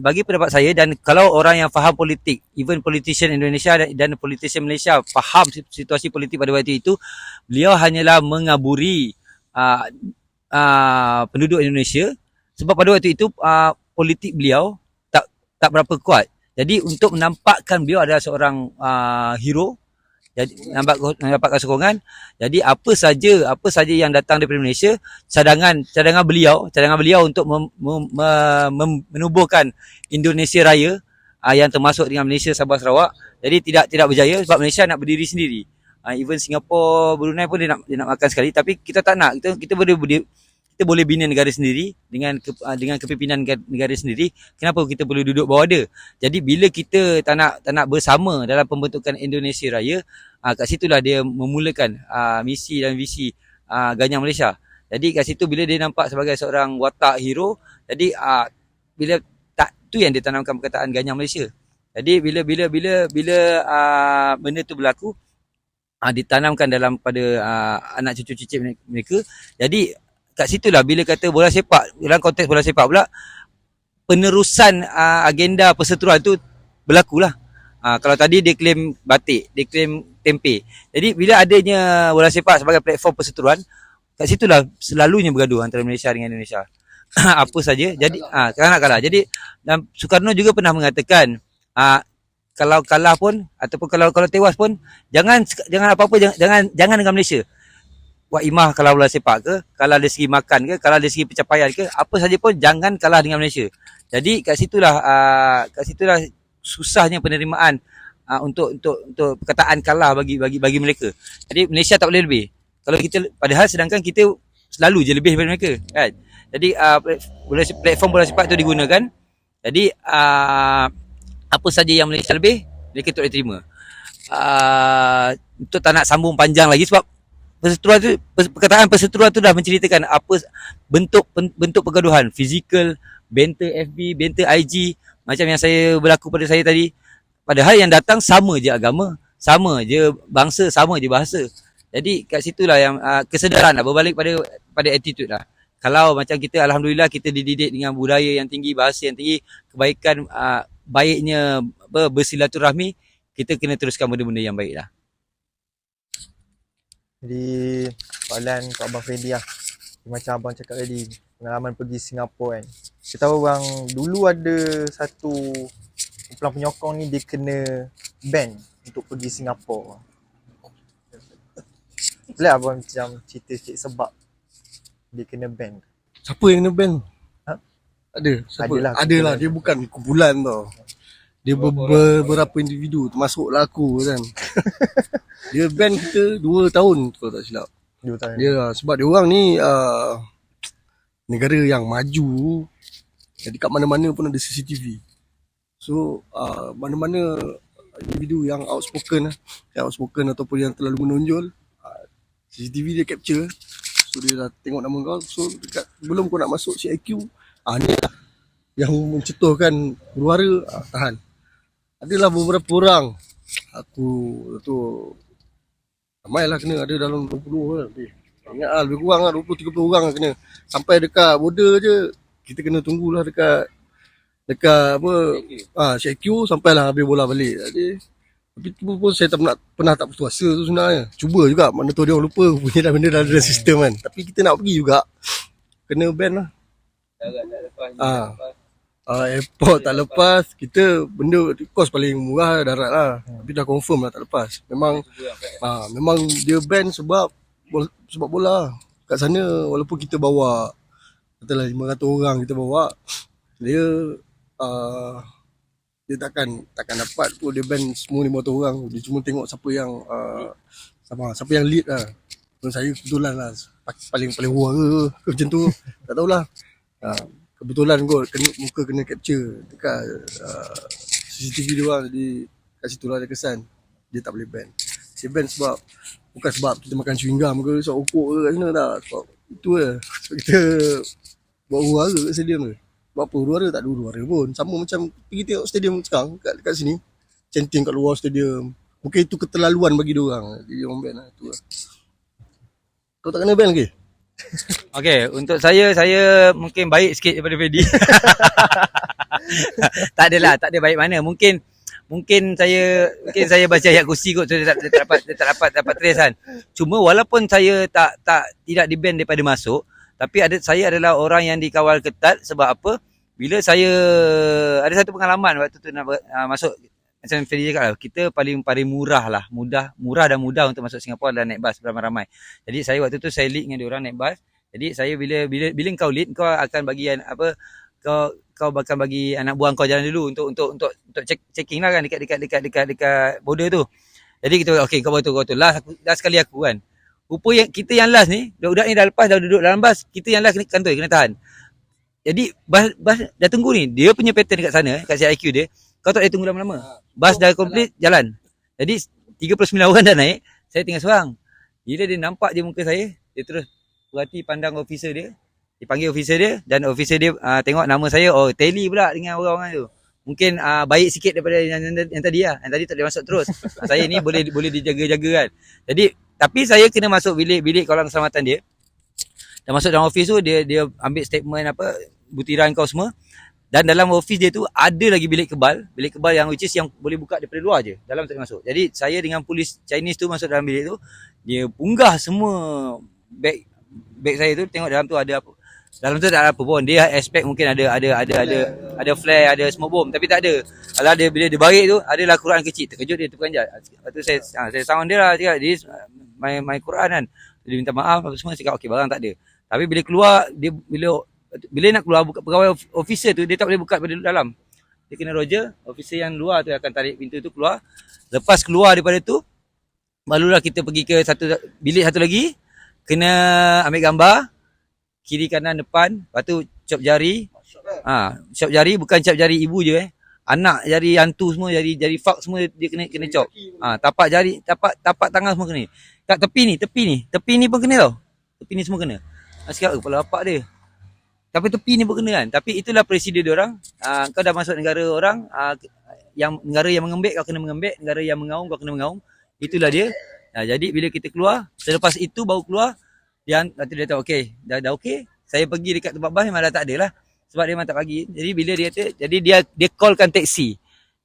S3: Bagi pendapat saya, dan kalau orang yang faham politik, even politician Indonesia dan politician Malaysia faham situasi politik pada waktu itu, beliau hanyalah mengaburi penduduk Indonesia. Sebab pada waktu itu politik beliau tak berapa kuat. Jadi untuk menampakkan beliau adalah seorang hero, jadi mendapatkan sokongan. Jadi apa saja yang datang daripada Malaysia, cadangan beliau untuk menubuhkan Indonesia Raya, yang termasuk dengan Malaysia, Sabah, Sarawak. Jadi tidak berjaya sebab Malaysia nak berdiri sendiri. Even Singapura, Brunei pun dia nak makan sekali, tapi kita tak nak. Kita boleh bina negara sendiri dengan kepimpinan negara sendiri. Kenapa kita perlu duduk bawah dia? Jadi bila kita tak nak bersama dalam pembentukan Indonesia Raya, kat situlah dia memulakan misi dan visi Ganyang Malaysia. Jadi kat situ bila dia nampak sebagai seorang watak hero, jadi bila tu yang dia tanamkan perkataan Ganyang Malaysia. Jadi bila benda tu berlaku, ditanamkan pada anak cucu-cucu mereka. Jadi kat situlah bila kata bola sepak, dalam konteks bola sepak pula, penerusan agenda perseteruan tu berlakulah. Kalau tadi dia claim batik, dia claim tempe. Jadi bila adanya bola sepak sebagai platform perseteruan, kat situlah selalunya bergaduh antara Malaysia dengan Indonesia. Apa saja. Jadi kalah. Jadi dan Soekarno juga pernah mengatakan, kalau kalah pun ataupun kalau tewas pun, jangan apa-apa, jangan dengan Malaysia. Wak Imah kalau bola sepak ke, kalau dari segi makan ke, kalau dari segi pencapaian ke, apa saja pun jangan kalah dengan Malaysia. Jadi kat situlah susahnya penerimaan untuk perkataan kalah bagi mereka. Jadi Malaysia tak boleh lebih. Kalau kita, padahal sedangkan kita selalu je lebih daripada mereka, kan? Jadi platform bola sepak tu digunakan. Jadi apa saja yang Malaysia lebih, mereka tak boleh terima. Untuk tak nak sambung panjang lagi, sebab perkataan perseteruan tu dah menceritakan apa bentuk pergaduhan, fizikal, banter FB, banter IG, macam yang berlaku pada saya tadi. Padahal yang datang sama je agama, sama je bangsa, sama je bahasa. Jadi kat situlah yang kesedaran lah, berbalik pada attitude lah. Kalau macam kita, alhamdulillah kita dididik dengan budaya yang tinggi, bahasa yang tinggi, kebaikan, baiknya bersilaturahmi, kita kena teruskan benda-benda yang baik lah.
S1: Jadi soalan Kak Abang Freddy lah, macam abang cakap tadi, pengalaman pergi Singapura kan. Kita tahu bang, dulu ada satu kumpulan penyokong ni, dia kena ban untuk pergi Singapura. Boleh abang macam cerita sikit sebab dia kena ban?
S2: Siapa yang kena ban? Ada, siapa? Adalah, dia bukan kumpulan tau. Dia beberapa individu, termasuklah aku kan. Dia ban kita 2 tahun kalau tak silap.
S1: 2 tahun.
S2: Ya, sebab dia orang ni negara yang maju. Jadi kat mana-mana pun ada CCTV. So mana-mana individu yang outspoken ataupun yang terlalu menonjol, CCTV dia capture. So dia dah tengok nama kau. So dekat sebelum kau nak masuk CIQ, ni lah yang mencetuhkan huru-hara, tahan. Adalah beberapa orang, aku tu ramai lah kena, ada dalam 20 lah. Ingat lah, lebih kurang lah 20-30 orang lah kena. Sampai dekat border je, kita kena tunggulah dekat CIQ sampailah habis bola balik. Tapi tu pun saya pernah tak putus asa tu sebenarnya. Cuba juga, mana tu dia orang lupa punya benda dah ada sistem kan. Tapi kita nak pergi juga, kena ban lah. airport tak lepas, kita benda kos paling murah darat lah. Tapi dah confirm lah tak lepas. Memang dia ban sebab bola. Kat sana walaupun kita bawa katalah 500 orang kita bawa, dia uh, dia takkan dapat pun dia ban semua 500 orang. Dia cuma tengok siapa yang lead lah. Dan saya kebetulan lah paling huara macam tu. Tak tahulah. Kebetulan kot muka kena capture dekat CCTV dia orang, jadi kat situ lah ada kesan dia tak boleh ban. Dia ban sebab bukan sebab kita makan chewing gum ke, sebab rokok ke kat sana, tak. Sebab itu lah. Sebab kita buat huru-hara kat stadium tu. Buat apa huru-hara? Tak ada huru-hara pun. Sama macam pergi tengok stadium sekarang kat sini. Chanting kat luar stadium. Mungkin itu keterlaluan bagi dia orang. Jadi orang ban lah. Itu lah. Kau tak kena ban lagi?
S3: Okay, untuk saya mungkin baik sikit daripada Fedi. Tak adalah, tak ada baik mana. Mungkin saya baca ayat kursi kot, so dia tak dapat trace kan. Cuma walaupun saya tidak di-ban daripada masuk, tapi saya adalah orang yang dikawal ketat. Sebab apa? Bila saya ada satu pengalaman waktu tu nak masuk, macam Fedi cakap lah, kita paling murah lah, murah dan mudah untuk masuk Singapura adalah naik bas beramai-ramai. Jadi saya waktu tu saya lead dengan dia orang naik bas. Jadi saya bila kau lead, kau akan bagi kau bakal bagi anak buang kau jalan dulu untuk checking lah kan dekat border tu. Jadi kita okey, kau betul last sekali aku kan. Rupa yang kita yang last ni, budak ni dah lepas, dah duduk dalam bas, kita yang last kena kantoi, kena tahan. Jadi bas dah tunggu ni, dia punya pattern dekat sana, kat CIQ dia, kau tak boleh tunggu lama-lama. Bas dah complete, jalan. Jadi 39 orang dah naik, saya tinggal seorang. Bila dia nampak je muka saya, dia terus perhati pandang officer dia. Dia panggil officer dia, dan officer dia tengok nama saya, tally pula dengan orang-orang tu. Mungkin baik sikit daripada yang tadi lah. Yang tadi tak boleh masuk terus. Saya ni boleh dijaga-jaga kan. Jadi, tapi saya kena masuk bilik kawalan keselamatan dia. Dah masuk dalam office tu, dia ambil statement butiran kau semua. Dan dalam office dia tu ada lagi bilik kebal yang which is yang boleh buka daripada luar je. Dalam tak boleh masuk. Jadi saya dengan polis Chinese tu masuk dalam bilik tu, dia punggah semua beg saya tu, tengok dalam tu ada apa. Dalam tu tak ada apa pun. Dia expect mungkin ada flare, ada smoke bomb, tapi tak ada. Kalau dia bila dia barik tu adalah Quran kecil. Terkejut dia terperanjat. Lepas tu saya sound dia lah, cakap this my Quran kan. Dia minta maaf apa semua, cakap okey barang tak ada. Tapi bila keluar, dia bila nak keluar, buka pegawai officer tu, dia tak boleh buka daripada dalam. Dia kena Roger, officer yang luar tu akan tarik pintu tu keluar. Lepas keluar daripada tu, barulah kita pergi ke bilik satu lagi, kena ambil gambar, kiri kanan depan, lepas tu cop jari. Cop jari bukan cop jari ibu je anak jari hantu semua, jari fuck semua dia kena cop. Tapak jari, tapak tangan semua kena. Kat tepi ni pun kena tau. Tepi ni semua kena. Sekarang kepala bapak dia. Tapi tepi ni pun kena kan. Tapi itulah presiden dia orang. Kau dah masuk negara orang, negara yang mengembek kau kena mengembek, negara yang mengaum kau kena mengaum. Itulah dia. Jadi bila kita keluar, selepas itu baru keluar, dia tahu okey, dah okey. Saya pergi dekat tempat bas memang dah tak ada lah. Sebab dia memang tak bagi. Jadi bila dia dia callkan taksi.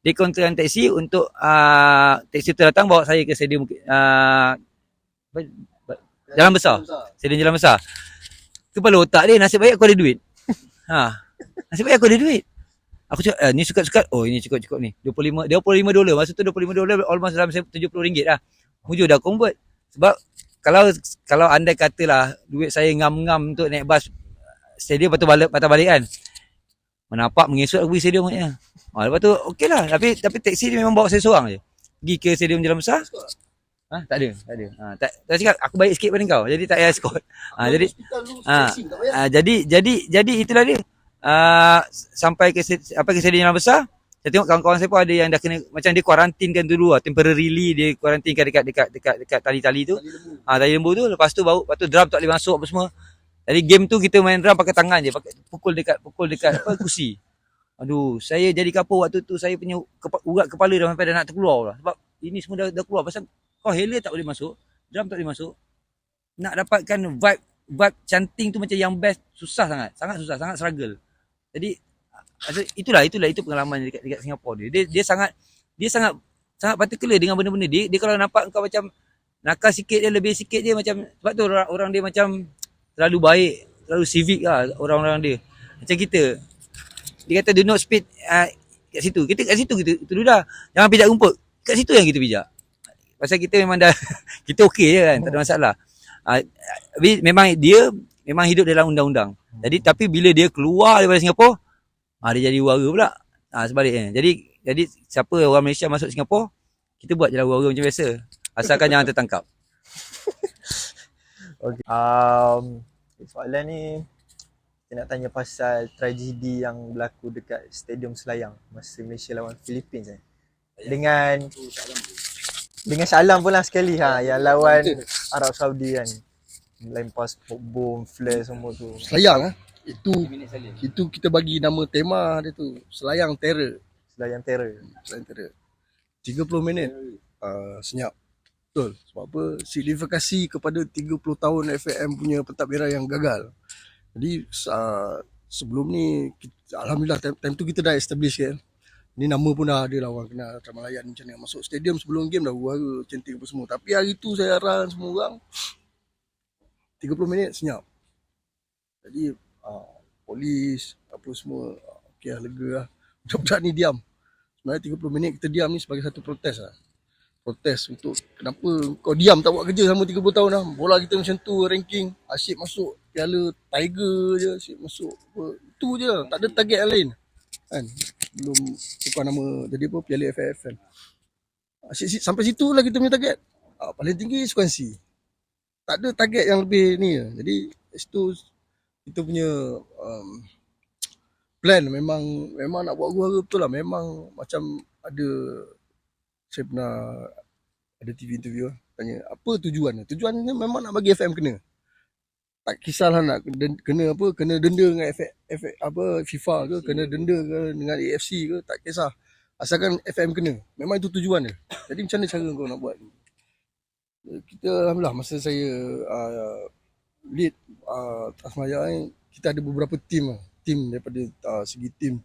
S3: Dia callkan taksi untuk taksi tu datang bawa saya ke stadium Jalan Besar. Stadium Jalan Besar. Kepala otak dia, nasib baik aku ada duit. Nasib baik aku ada duit. Aku cakap, ni sukat-sukat. Ini cukup ni. $25. Masa tu $25 almost dalam RM70 lah. Mujur dah convert. Sebab kalau anda katalah duit saya ngam-ngam untuk naik bas stadium, lepas tu patah balik kan. Menapak mengesut aku pergi stadium maknanya. Lepas tu okey lah. Tapi taksi dia memang bawa saya seorang je. Pergi ke stadium Jalan Besar. Tak ada. Tak cakap aku baik sikit pada kau. Jadi tak payah escort. Jadi itulah dia. Sampai ke stadium Jalan Besar, saya tengok kawan-kawan saya pun ada yang dah kena, macam dia kuarantinkan dulu lah, temporarily dia kuarantinkan dekat tali-tali tu. Tali lembu tu. Lepas tu drum tak boleh masuk apa semua. Jadi game tu kita main drum pakai tangan je, pakai pukul dekat kursi. Aduh, saya jadi kapur waktu tu, saya punya urat kepala dah sampai dah nak terkeluar lah. Sebab ini semua dah keluar pasal kau hela tak boleh masuk, drum tak boleh masuk. Nak dapatkan vibe chanting tu macam yang best susah sangat susah, sangat struggle. Jadi itulah itu pengalaman dekat Singapura dia. Dia sangat particular dengan benda-benda dia kalau nampak kau macam nakal sikit dia, lebih sikit dia macam, sebab tu orang dia macam terlalu baik, terlalu civic lah orang-orang dia. Macam kita Dia kata do not speed kat situ. Kita kat situ kita duduk dah. Jangan pijak rumput. Kat situ yang kita pijak. Pasal kita memang dah kita okey je kan, tak ada masalah. Memang dia memang hidup dalam undang-undang. Jadi tapi bila dia keluar daripada Singapura, dia jadi wara pula. Sebaliknya. Jadi siapa orang Malaysia masuk Singapura, kita buat je lah wara macam biasa. Asalkan jangan tertangkap.
S1: Okay. Soalan ni saya nak tanya pasal tragedi yang berlaku dekat Stadium Selayang masa Malaysia lawan Philippines dengan Salam pula sekali yang lawan Arab Saudi kan. Lempar smoke bomb, flare semua tu.
S2: Selayang itu kita bagi nama tema dia tu, Selayang Terror.
S1: Selayang Terror.
S2: 30 minit senyap. Betul. Sebab apa? Signifikasi kepada 30 tahun FAM punya pentadbiran yang gagal. Jadi sebelum ni alhamdulillah time tu kita dah establish kan. Ni nama pun dah ada lah, orang kenal Ramalayan macam ni. Masuk stadium sebelum game dah wara cantik apa semua. Tapi hari tu saya heran semua orang 30 minit senyap. Jadi polis apa semua okey lah, lega lah. Budak-budak ni diam. Sebenarnya 30 minit kita diam ni sebagai satu protes lah. Protes untuk kenapa kau diam tak buat kerja selama 30 tahun dah. Bola kita macam tu, ranking asyik masuk Piala Tiger je, asyik masuk apa. Itu je, tak ada target yang lain kan. Belum tukar nama jadi apa, Piala FAF kan. Asyik sampai situ lah kita punya target. Paling tinggi Swansea. Tak ada target yang lebih ni. Jadi situ kita punya plan memang nak buat gua betul lah. Memang macam ada, saya pernah ada TV interview tanya apa tujuan. Tujuannya memang nak bagi FM kena. Tak kisahlah nak kena apa, kena denda dengan FIFA ke, kena denda ke dengan AFC ke, tak kisah. Asalkan FM kena. Memang itu tujuan dia. Jadi macam mana cara kau nak buat? Kita alhamdulillah masa saya lead Tasmaya ni, kita ada beberapa tim daripada segi tim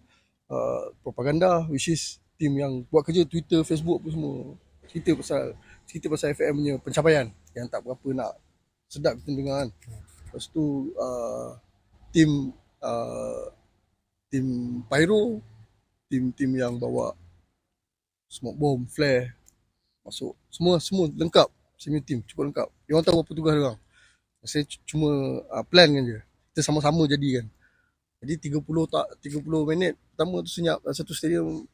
S2: propaganda, which is tim yang buat kerja Twitter, Facebook apa semua. Cerita pasal FM punya pencapaian yang tak berapa nak sedap kita dengar kan. Lepas tu tim pyro, tim yang bawa smoke bomb, flare, masuk semua lengkap. Semi tim cukup lengkap. Dia orang tahu apa tugas dia orang. Saya cuma plan kan je. Kita sama-sama jadi kan. Jadi 30 minit pertama tu senyap satu stadium.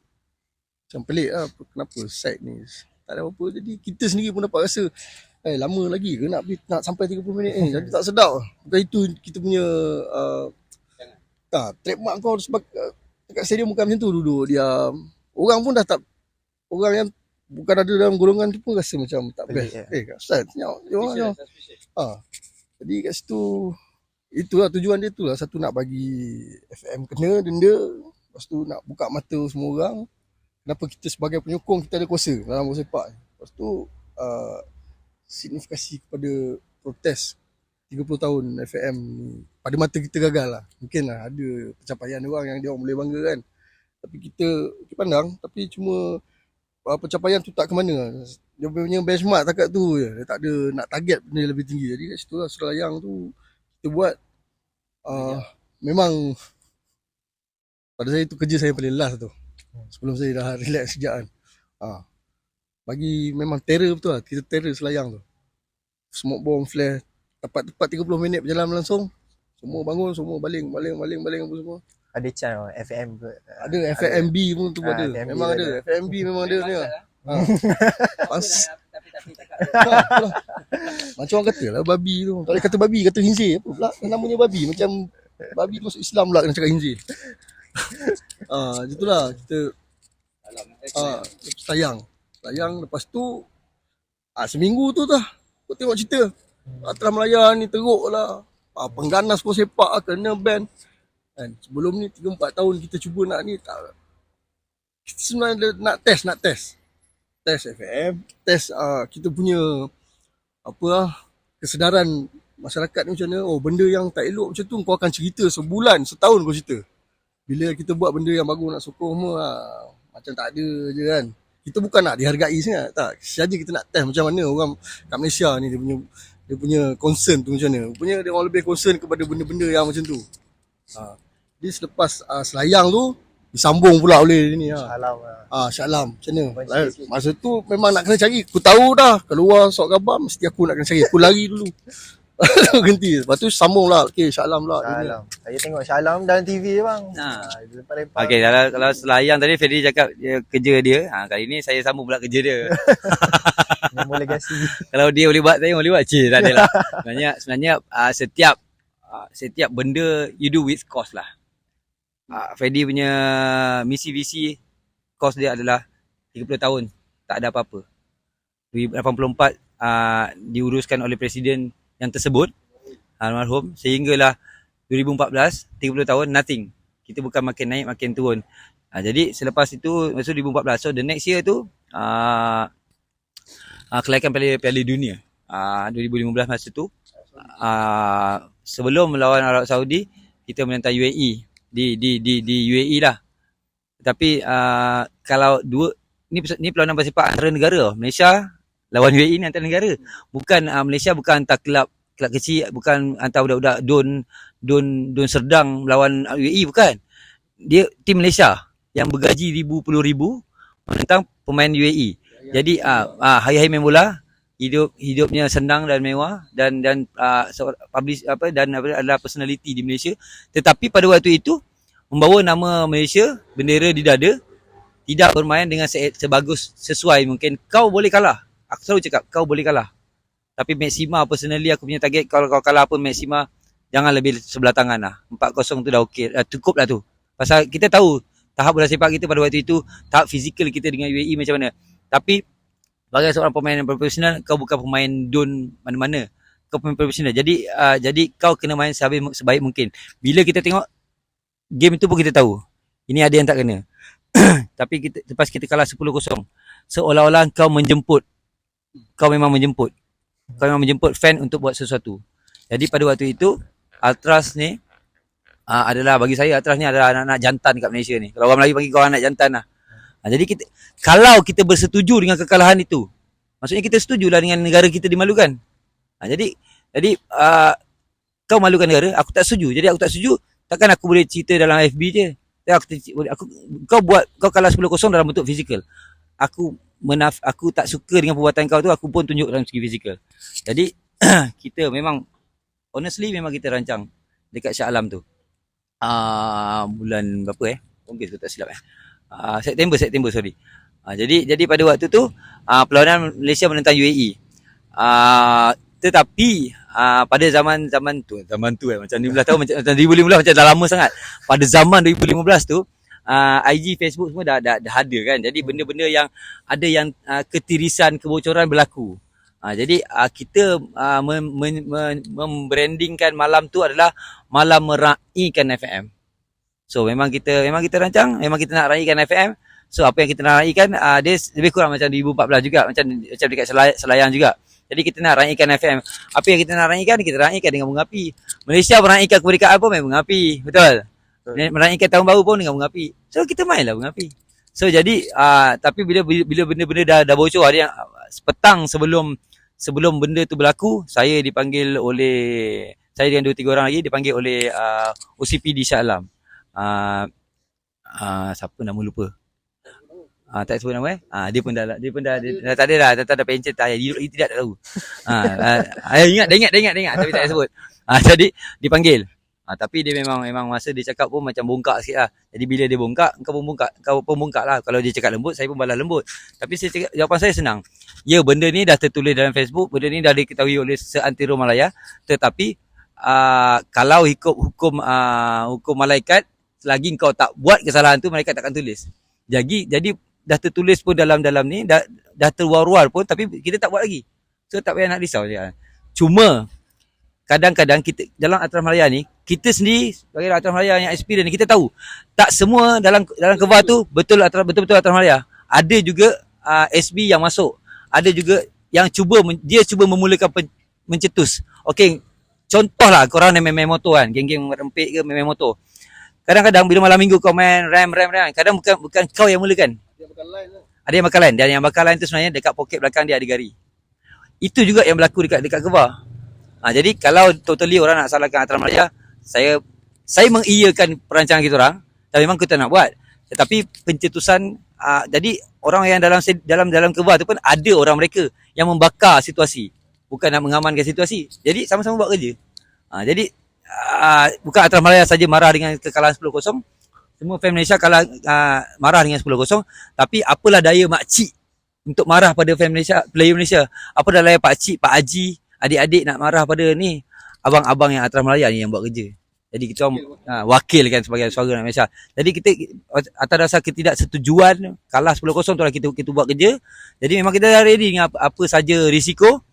S2: Macam pelik lah, kenapa side ni tak ada apa-apa. Jadi kita sendiri pun dapat rasa lama lagi ke nak sampai 30 minit ni. Jadi tak sedap. Bukan itu kita punya trademark kau sebab dekat stadium bukan macam tu, duduk diam. Orang pun dah tak, orang yang bukan ada dalam golongan tu pun rasa macam tak best. Kat start senyap. Jadi kat situ itulah tujuan dia tu lah. Satu nak bagi FM kena denda. Lepas tu nak buka mata semua orang. Kenapa kita sebagai penyokong kita ada kuasa dalam bola sepak. Lepas tu signifikasi kepada protes 30 tahun FM ni. Pada mata kita gagal lah. Mungkin lah ada pencapaian orang yang dia orang boleh bangga kan. Tapi kita pandang, tapi cuma pencapaian tu tak ke mana. Dia punya benchmark takat tu je. Dia tak ada nak target benda lebih tinggi. Jadi kat situ lah Selayang tu kita buat memang pada saya tu kerja saya paling last tu. Sebelum saya dah relax sekejap kan. Bagi memang terror betul lah. Kita terror Selayang tu. Smoke bomb, flare. Tepat 30 minit berjalan langsung. Semua bangun, semua baling apa semua.
S1: Ada channel FM ke?
S2: Ada FMB pun tu ada. Memang ada. FMB memang ada ni. Macam orang kata lah babi tu. Tak boleh kata babi, kata hinzir. Apa pula namanya babi? Macam babi tu masuk Islam pula kena cakap hinzir. Itulah kita sayang. Lepas tu seminggu tu dah aku tengok cerita Atlas Melaya ni teruk lah. Pengganas pun sepak kena ban. Kan? Sebelum ni 3-4 tahun kita cuba nak ni tak. Kita sebenarnya nak test FM, test kita punya kesedaran masyarakat ni macam mana. Benda yang tak elok macam tu kau akan cerita sebulan, setahun kau cerita. Bila kita buat benda yang bagus nak sokong semua macam tak ada je kan. Kita bukan nak dihargai sangat, tak. Saja kita nak test macam mana orang kat Malaysia ni dia punya concern tu macam mana. Rupanya dia orang lebih concern kepada benda-benda yang macam tu. Dia selepas selayang tu disambung pula oleh ni lah.
S1: Salam lah.
S2: Shah Alam macam mana?
S1: Benci sikit.
S2: Masa tu memang nak kena cari. Aku tahu dah keluar sok khabar mesti aku nak kena cari. Aku lari dulu. Berhenti. Lepas tu sambung lah. Okay, Shah Alam lah.
S1: Salam. Saya tengok Shah Alam dalam TV je bang. Dia lempar-lempar.
S3: Okey, kalau selayang tadi Freddy cakap dia, kerja dia. Kali ni saya sambung pula kerja dia.
S1: Nombor legasi.
S3: Kalau dia boleh buat, saya boleh buat. Cik, tak adalah. Sebenarnya setiap benda you do with cost lah. Freddy punya misi visi cost dia adalah 30 tahun. Tak ada apa-apa. 1984 diuruskan oleh Presiden yang tersebut, almarhum, sehinggalah 2014, 30 tahun, nothing. Kita bukan makin naik, makin turun. Jadi selepas itu, masa 2014, so the next year tu, kelayakan Piala Dunia. 2015 masa tu, sebelum melawan Arab Saudi, kita menentang UAE. Di UAE lah. Tapi kalau ni perlawanan bersepak antara negara. Malaysia lawan UAE ni antara negara. Bukan Malaysia bukan hantar kelab kecil, bukan hantar budak-budak Don Serdang melawan UAE, bukan. Dia tim Malaysia yang bergaji ribu menentang pemain UAE. Jadi hari-hari main bola hidupnya senang dan mewah dan publish dan adalah personality di Malaysia. Tetapi pada waktu itu membawa nama Malaysia, bendera di dada, tidak bermain dengan sebagus sesuai mungkin. Kau boleh kalah. Aku selalu cakap kau boleh kalah. Tapi Maxima personally aku punya target, kalau kau kalah pun Maxima jangan lebih sebelah tangan lah. 4-0 tu dah okey. Cukup lah tu. Pasal kita tahu tahap bola sepak kita pada waktu itu, tahap fizikal kita dengan UAE macam mana. Tapi sebagai seorang pemain yang profesional, kau bukan pemain don mana-mana. Kau pemain profesional. Jadi kau kena main sebaik mungkin. Bila kita tengok game itu pun kita tahu ini ada yang tak kena. Tapi lepas kita kalah 10-0, seolah-olah kau menjemput. Kau memang menjemput fan untuk buat sesuatu. Jadi pada waktu itu Ultras ni adalah, bagi saya Ultras ni adalah anak-anak jantan kat Malaysia ni. Kalau orang Melayu panggil kau anak jantan lah. Jadi kalau kita bersetuju dengan kekalahan itu, maksudnya kita setujulah dengan negara kita dimalukan. Jadi kau malukan negara, aku tak setuju. Jadi aku tak setuju, takkan aku boleh cerita dalam FB je. Kau kalah 10-0 dalam bentuk fizikal. Aku tak suka dengan perbuatan kau tu, aku pun tunjuk dalam segi fizikal. Jadi kita memang honestly memang kita rancang dekat Shah Alam tu. Bulan berapa Mungkin aku tak silap September sorry. Jadi pada waktu tu perlawanan Malaysia menentang UAE. Tetapi pada zaman tu macam 15 tahun macam 2015 macam dah lama sangat. Pada zaman 2015 tu IG, Facebook semua dah ada kan. Jadi benda-benda yang ada yang ketirisan, kebocoran berlaku. Jadi kita membrandingkan malam tu adalah malam meraihkan FM. So memang kita rancang, memang kita nak raihkan FM. So apa yang kita nak raihkan dia lebih kurang macam 2014 juga, macam dekat Selayang juga. Jadi kita nak raihkan FM. Apa yang kita nak raihkan, kita raihkan dengan bunga api. Malaysia meraihkan kemerdekaan pun main bunga api, betul? Meraihkan tahun baru pun dengan bunga api. So kita mainlah bunga api. So jadi tapi bila benda-benda dah bocor, ada yang petang sebelum benda tu berlaku, saya dipanggil oleh, saya dengan 2-3 orang lagi dipanggil oleh OCP di Shah Alam. Siapa nama lupa. Tak sebut nama dia pun dah tak ada dah, tak ada pencet tak tidak tahu. Ingat tapi tak sebut. Jadi dipanggil. Tapi dia memang masa dia cakap pun macam bongkak sikit lah. Jadi bila dia bongkak, kau pun bongkak lah. Kalau dia cakap lembut, saya pun balas lembut. Tapi jawapan saya senang. Ya, benda ni dah tertulis dalam Facebook, benda ni dah diketahui oleh seantero Malaya. Tetapi kalau ikut hukum malaikat, selagi kau tak buat kesalahan tu, malaikat takkan tulis. Jadi dah tertulis pun dalam ni, dah terwar-war pun, tapi kita tak buat lagi. So tak payah nak risau je. Cuma kadang-kadang kita dalam Ultras Malaya ni, kita sendiri sebagai Ultras Malaya yang experience ni, kita tahu tak semua dalam kevar tu betul-betul Ultras Malaya. Ada juga SB yang masuk. Ada juga yang cuba memulakan mencetus. Okey, contohlah korang yang main motor kan, geng-geng rempit ke main motor. Kadang-kadang bila malam minggu kau main rem, kadang bukan kau yang mulakan. Ada yang bakal line. Dan yang bakal line tu sebenarnya dekat poket belakang dia ada gari. Itu juga yang berlaku dekat kevar. Jadi kalau totally orang nak salahkan Ultras Malaya, saya saya mengiyakan perancangan kita orang dan memang kita nak buat. Tetapi pencetusan jadi orang yang dalam kebah tu pun ada orang mereka yang membakar situasi, bukan nak mengamankan situasi. Jadi sama-sama buat kerja. Jadi bukan Atras Malaya saja marah dengan kekalahan 10-0. Semua fan Malaysia kalah marah dengan 10-0, tapi apalah daya makcik untuk marah pada fan Malaysia, player Malaysia. Apa dah layak pak cik, pak haji, adik-adik nak marah pada ni abang-abang yang Atras Malaya ni yang buat kerja. Jadi kita wakil kan sebagai suara rakyat Malaysia. Jadi kita atas dasar ketidaksetujuan kalah 10-0 tu lah kita buat kerja. Jadi memang kita dah ready dengan apa saja risiko.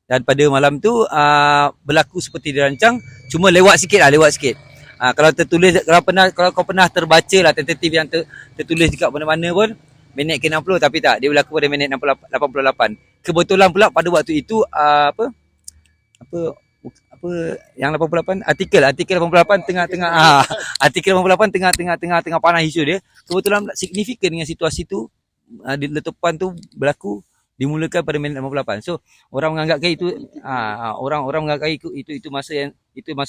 S3: Dan pada malam tu berlaku seperti dirancang, cuma lewat sikit. Kalau tertulis, kalau kau pernah terbaca lah tentatif yang tertulis dekat mana-mana pun minit ke-60, tapi tak, dia berlaku pada minit 88. Kebetulan pula pada waktu itu apa yang 88 artikel 88 tengah-tengah artikel 88 tengah panas isu dia. Kebetulan signifikan dengan situasi tu, letupan tu berlaku dimulakan pada minit 88. So orang menganggapkan itu orang menganggapkan itu masa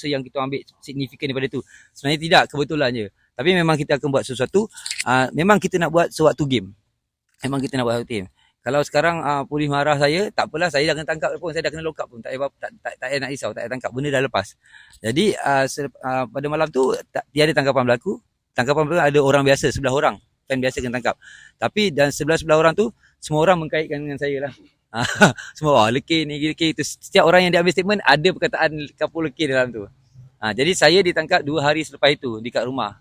S3: yang kita ambil signifikan daripada tu. Sebenarnya tidak, kebetulan je. Tapi memang kita akan buat sesuatu. Memang kita nak buat sewaktu game. Kalau sekarang polis marah saya, tak apalah, saya dah kena tangkap pun, saya dah kena lock up pun, tak payah nak risau, tak payah tangkap, benda dah lepas. Jadi pada malam tu tiada tangkapan berlaku. Tangkapan berlaku ada orang biasa, 11 orang fan biasa kena tangkap. Tapi dan 11 orang tu semua orang mengkaitkan dengan saya lah. Semua lekir ni, lekir itu. Setiap orang yang diambil statement ada perkataan kapur lekir dalam tu. Jadi saya ditangkap 2 hari selepas itu dekat rumah.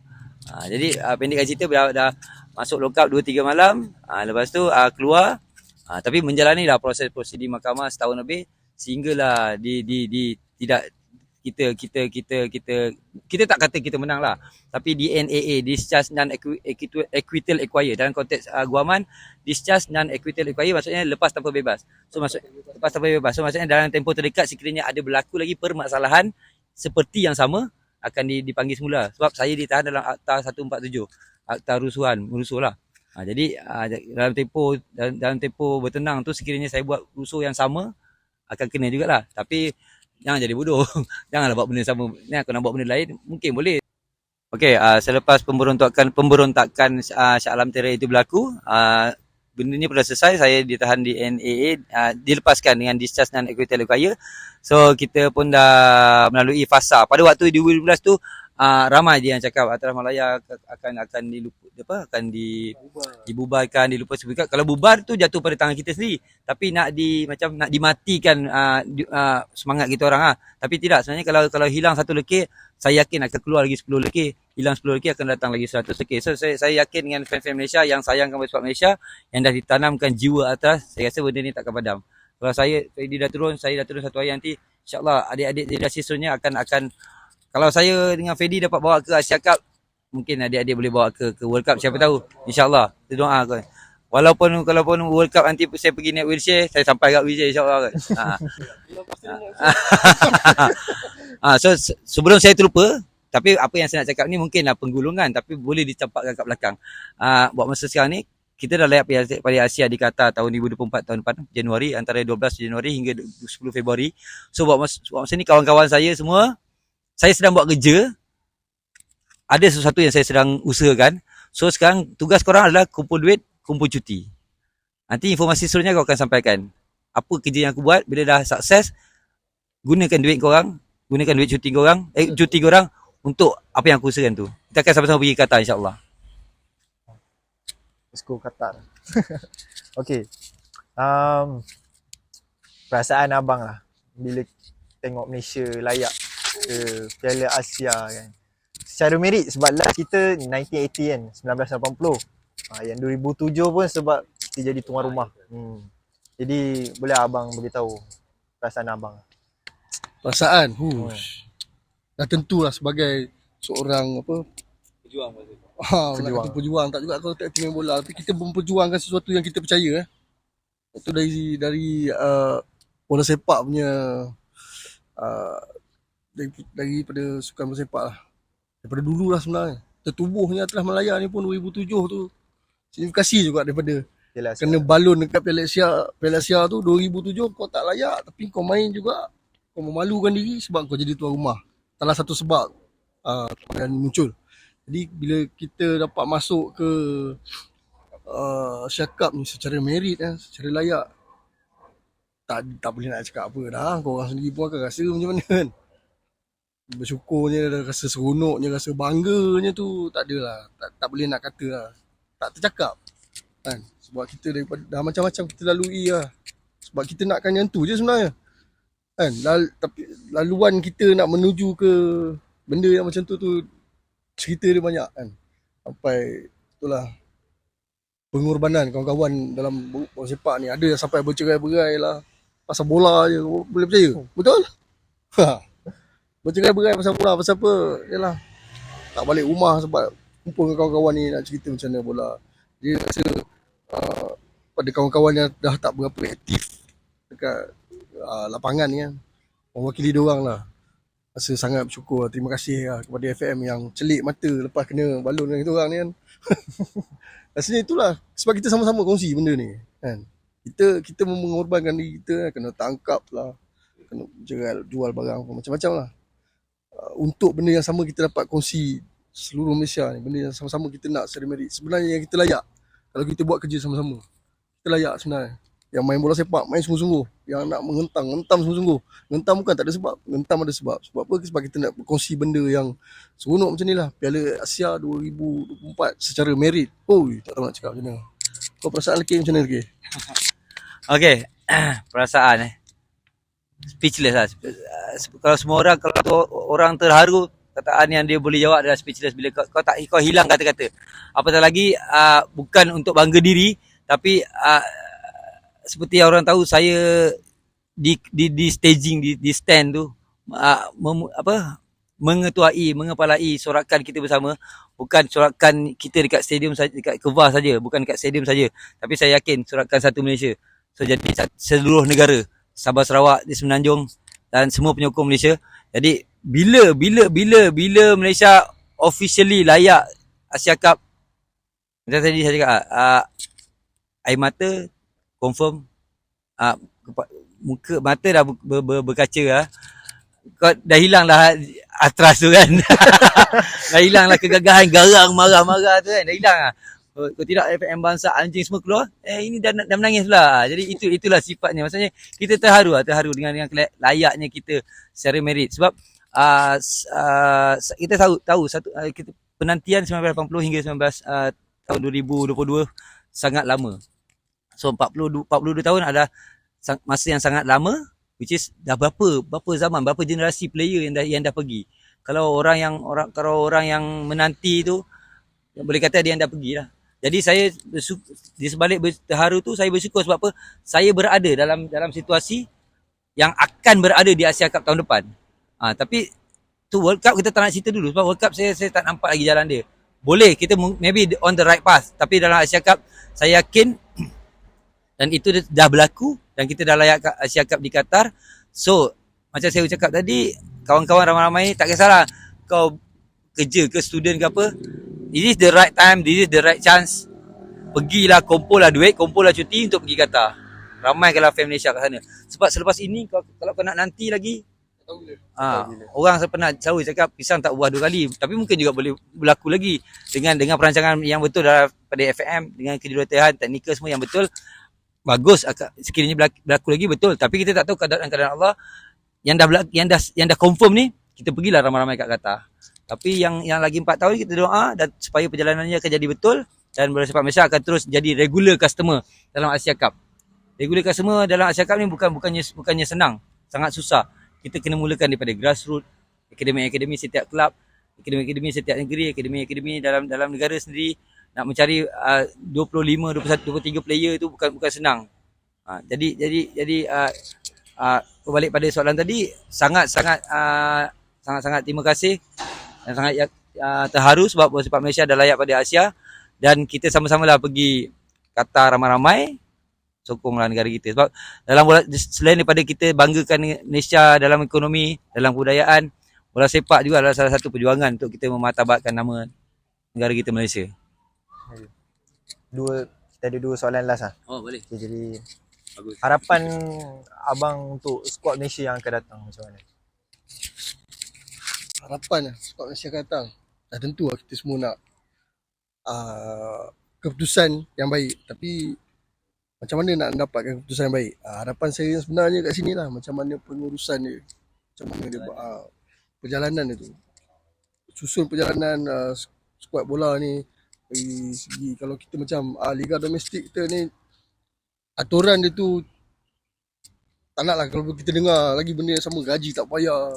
S3: Jadi pendekkan cerita dah masuk lock up 2-3 malam. Lepas tu keluar. Tapi menjalani lah proses prosedur mahkamah setahun lebih sehinggalah tidak kita tak kata kita menang lah, tapi DNAA, discharge non-acquittal acquire, dalam konteks guaman discharge non-acquittal acquire maksudnya lepas tanpa bebas. So maksudnya dalam tempoh terdekat sekiranya ada berlaku lagi permasalahan seperti yang sama akan dipanggil semula, sebab saya ditahan dalam Akta 147, Akta merusuh lah. Jadi dalam tempoh bertenang tu sekiranya saya buat rusuh yang sama akan kena jugalah. Tapi jangan jadi bodoh. Janganlah buat benda sama. Ni aku nak buat benda lain, mungkin boleh. Okey, selepas pemberontakan Shah Alam Terror itu berlaku, benda ni pernah selesai, saya ditahan di NAA, dilepaskan dengan discharge non-acquittal acquire. So kita pun dah melalui fasa. Pada waktu 2012 tu ramai dia yang cakap Atras Malaya akan dibubarkan, dilupa sebuah. Kalau bubar tu jatuh pada tangan kita sendiri. Tapi nak dimatikan semangat kita orang. Tapi tidak, sebenarnya kalau hilang satu lekir, saya yakin akan keluar lagi 10 lekir. Hilang 10 lekir akan datang lagi 100 lekir. So saya yakin dengan fan-fan Malaysia yang sayangkan bersepak Malaysia, yang dah ditanamkan jiwa atas, saya rasa benda ni takkan padam. Kalau Freddy dah turun, saya dah turun satu hari nanti, insyaAllah adik-adik generasi seterusnya akan kalau saya dengan Freddy dapat bawa ke Asia Cup, mungkin adik-adik boleh bawa ke World Cup, siapa tahu. InsyaAllah. Kita doa kan. Walaupun World Cup nanti saya pergi naik wheelchair, saya sampai kat wheelchair insyaAllah kan. So sebelum saya terlupa, tapi apa yang saya nak cakap ni mungkinlah penggulungan, tapi boleh dicampakkan kat belakang. Buat masa sekarang ni, kita dah layak pada Asia di Qatar tahun 2024 tahun depan, Januari, antara 12 Januari hingga 10 Februari. So buat masa ni kawan-kawan saya semua, saya sedang buat kerja. Ada sesuatu yang saya sedang usahakan. So sekarang tugas korang adalah kumpul duit, kumpul cuti. Nanti informasi seterusnya kau akan sampaikan. Apa kerja yang aku buat, bila dah sukses, gunakan duit korang, gunakan duit cuti korang untuk apa yang aku usahakan tu. Kita akan sama-sama pergi Qatar insyaAllah.
S1: Let's go Qatar. Okay. Perasaan abang lah bila tengok Malaysia layak ke Piala Asia kan. Secara merit sebab last kita 1980 kan, 1980. Yang 2007 pun sebab kita jadi tuan rumah. Jadi boleh abang beritahu perasaan abang?
S2: Perasaan, dah tentulah sebagai seorang
S3: Pejuang.
S2: pejuang tak juga kalau tak main bola, tapi kita memperjuangkan sesuatu yang kita percaya. Itu dari bola sepak punya daripada sukan bola sepak lah. Daripada dulu lah sebenarnya. Tertubuhnya Atras Malaya ni pun 2007 tu signifikasi juga daripada kena balon dekat Piala Asia tu 2007 kau tak layak, tapi kau main juga, kau memalukan diri sebab kau jadi tuan rumah. Salah satu sebab dan muncul. Jadi bila kita dapat masuk ke Asia Cup ni secara merit secara layak, tak boleh nak cakap apa dah. Korang sendiri pun akan rasa macam mana kan. Bersyukurnya, rasa seronoknya, rasa bangganya tu tak adalah. Tak boleh nak kata lah. Tak tercakap kan. Sebab kita daripada dah macam-macam kita lalui lah. Sebab kita nakkan yang tu je sebenarnya kan. Tapi laluan kita nak menuju ke benda yang macam tu cerita dia banyak kan. Sampai itulah pengorbanan kawan-kawan dalam bola sepak ni. Ada yang sampai bercerai-berai lah pasal bola je. Boleh percaya? Betul? Bercerai-berai pasal bola. Pasal apa? Yalah, tak balik rumah sebab kumpul dengan kawan-kawan ni nak cerita macam mana bola. Dia rasa pada kawan-kawan yang dah tak berapa aktif dekat lapangan ni kan, mewakili diorang lah. Rasa sangat bersyukur. Terima kasih lah kepada FM yang celik mata lepas kena balon dengan kita orang ni kan. Rasanya itulah sebab kita sama-sama kongsi benda ni kan. Kita mengorbankan diri kita, kena tangkap lah, kena jual barang macam-macam lah. Untuk benda yang sama kita dapat kongsi seluruh Malaysia ni, benda yang sama-sama kita nak secara merit. Sebenarnya yang kita layak kalau kita buat kerja sama-sama. Kita layak sebenarnya. Yang main bola sepak, main sungguh-sungguh. Yang nak mengentam sungguh-sungguh. Mengentam bukan tak ada sebab. Mengentam ada sebab. Sebab apa? Sebab kita nak berkongsi benda yang seronok macam ni lah. Piala Asia 2024 secara merit. Tak tahu nak cakap macam mana. Kau perasaan lelaki macam mana lelaki?
S3: Okay. Perasaan speechless lah. Kalau semua orang, kalau orang terharu, kataan yang dia boleh jawab adalah speechless. Bila kau hilang kata-kata. Apatah lagi, bukan untuk bangga diri, tapi seperti yang orang tahu, saya di staging, di stand tu, mengepalai sorakan kita bersama. Bukan sorakan kita dekat stadium saja, dekat Kevah saja, bukan dekat stadium saja, tapi saya yakin sorakan satu Malaysia. So jadi seluruh negara, Sabah Sarawak di Semenanjung dan semua penyokong Malaysia. Jadi bila Malaysia officially layak Asia Cup, macam tadi saya cakap, air mata confirm, muka mata dah berkaca lah. Kau dah hilang dah atras tu kan. Dah hilang lah kegagahan, garang, marah-marah tu kan. Dah hilang lah. Kau tidak FM bangsa, anjing semua keluar. Ini dah menangis pula. Jadi itulah sifatnya. Maksudnya kita terharu dengan layaknya kita secara merit. Sebab kita tahu kita penantian 1980 hingga tahun 2022 sangat lama. So 42 tahun adalah masa yang sangat lama, which is dah berapa zaman, berapa generasi player yang dah pergi. Kalau orang yang menanti tu, boleh kata dia yang dah pergi lah. Jadi saya di sebalik terharu tu, saya bersyukur sebab apa? Saya berada dalam situasi yang akan berada di Asia Cup tahun depan. Tapi tu World Cup kita tak nak cerita dulu sebab World Cup saya tak nampak lagi jalan dia. Boleh kita maybe on the right path, tapi dalam Asia Cup saya yakin dan itu dah berlaku dan kita dah layak Asia Cup di Qatar. So macam saya cakap tadi, kawan-kawan ramai-ramai, tak kisahlah kau kerja ke student ke apa, this is the right time, this is the right chance. Pergilah, kumpul lah duit, kumpul lah cuti untuk pergi Qatar. Ramaikanlah fan Malaysia kat sana. Sebab selepas ini kalau kau nak nanti lagi, orang pernah selalu cakap pisang tak buah dua kali, tapi mungkin juga boleh berlaku lagi dengan perancangan yang betul daripada FM, dengan kejuruteraan teknikal semua yang betul. Bagus sekiranya berlaku lagi, betul. Tapi kita tak tahu keadaan Allah yang dah confirm ni. Kita pergilah ramai-ramai kat Qatar. Tapi yang lagi 4 tahun kita doa dan supaya perjalanannya akan jadi betul dan bola sepak Malaysia akan terus jadi regular customer dalam Asia Cup. Regular customer dalam Asia Cup ni bukannya senang, sangat susah. Kita kena mulakan daripada grassroots, akademi setiap kelab, akademi setiap negeri, akademi dalam negara sendiri. Nak mencari 25, 21, 23 player tu bukan senang. Jadi berbalik pada soalan tadi, sangat terima kasih dan sangat terharu sebab bola sepak Malaysia dah layak pada Asia dan kita sama-sama lah pergi Qatar ramai-ramai, sokonglah negara kita. Sebab selain daripada kita banggakan Malaysia dalam ekonomi, dalam kebudayaan, bola sepak juga adalah salah satu perjuangan untuk kita memartabatkan nama negara kita Malaysia.
S1: Kita ada 2 soalan last lah.
S3: Oh, boleh.
S1: Okay, jadi
S3: Bagus.
S1: harapan abang untuk skuad Malaysia yang akan datang macam mana?
S2: harapan lah squad Malaysia akan datang. Dah tentu lah kita semua nak keputusan yang baik. Tapi macam mana nak dapatkan keputusan yang baik? Harapan saya sebenarnya kat sini lah. Macam mana pengurusan dia. Macam mana dia perjalanan dia tu. Susun perjalanan skuad bola ni. Dari segi kalau kita macam Liga Domestik kita ni, aturan dia tu tak nak lah kalau kita dengar lagi benda yang sama. Gaji tak payah,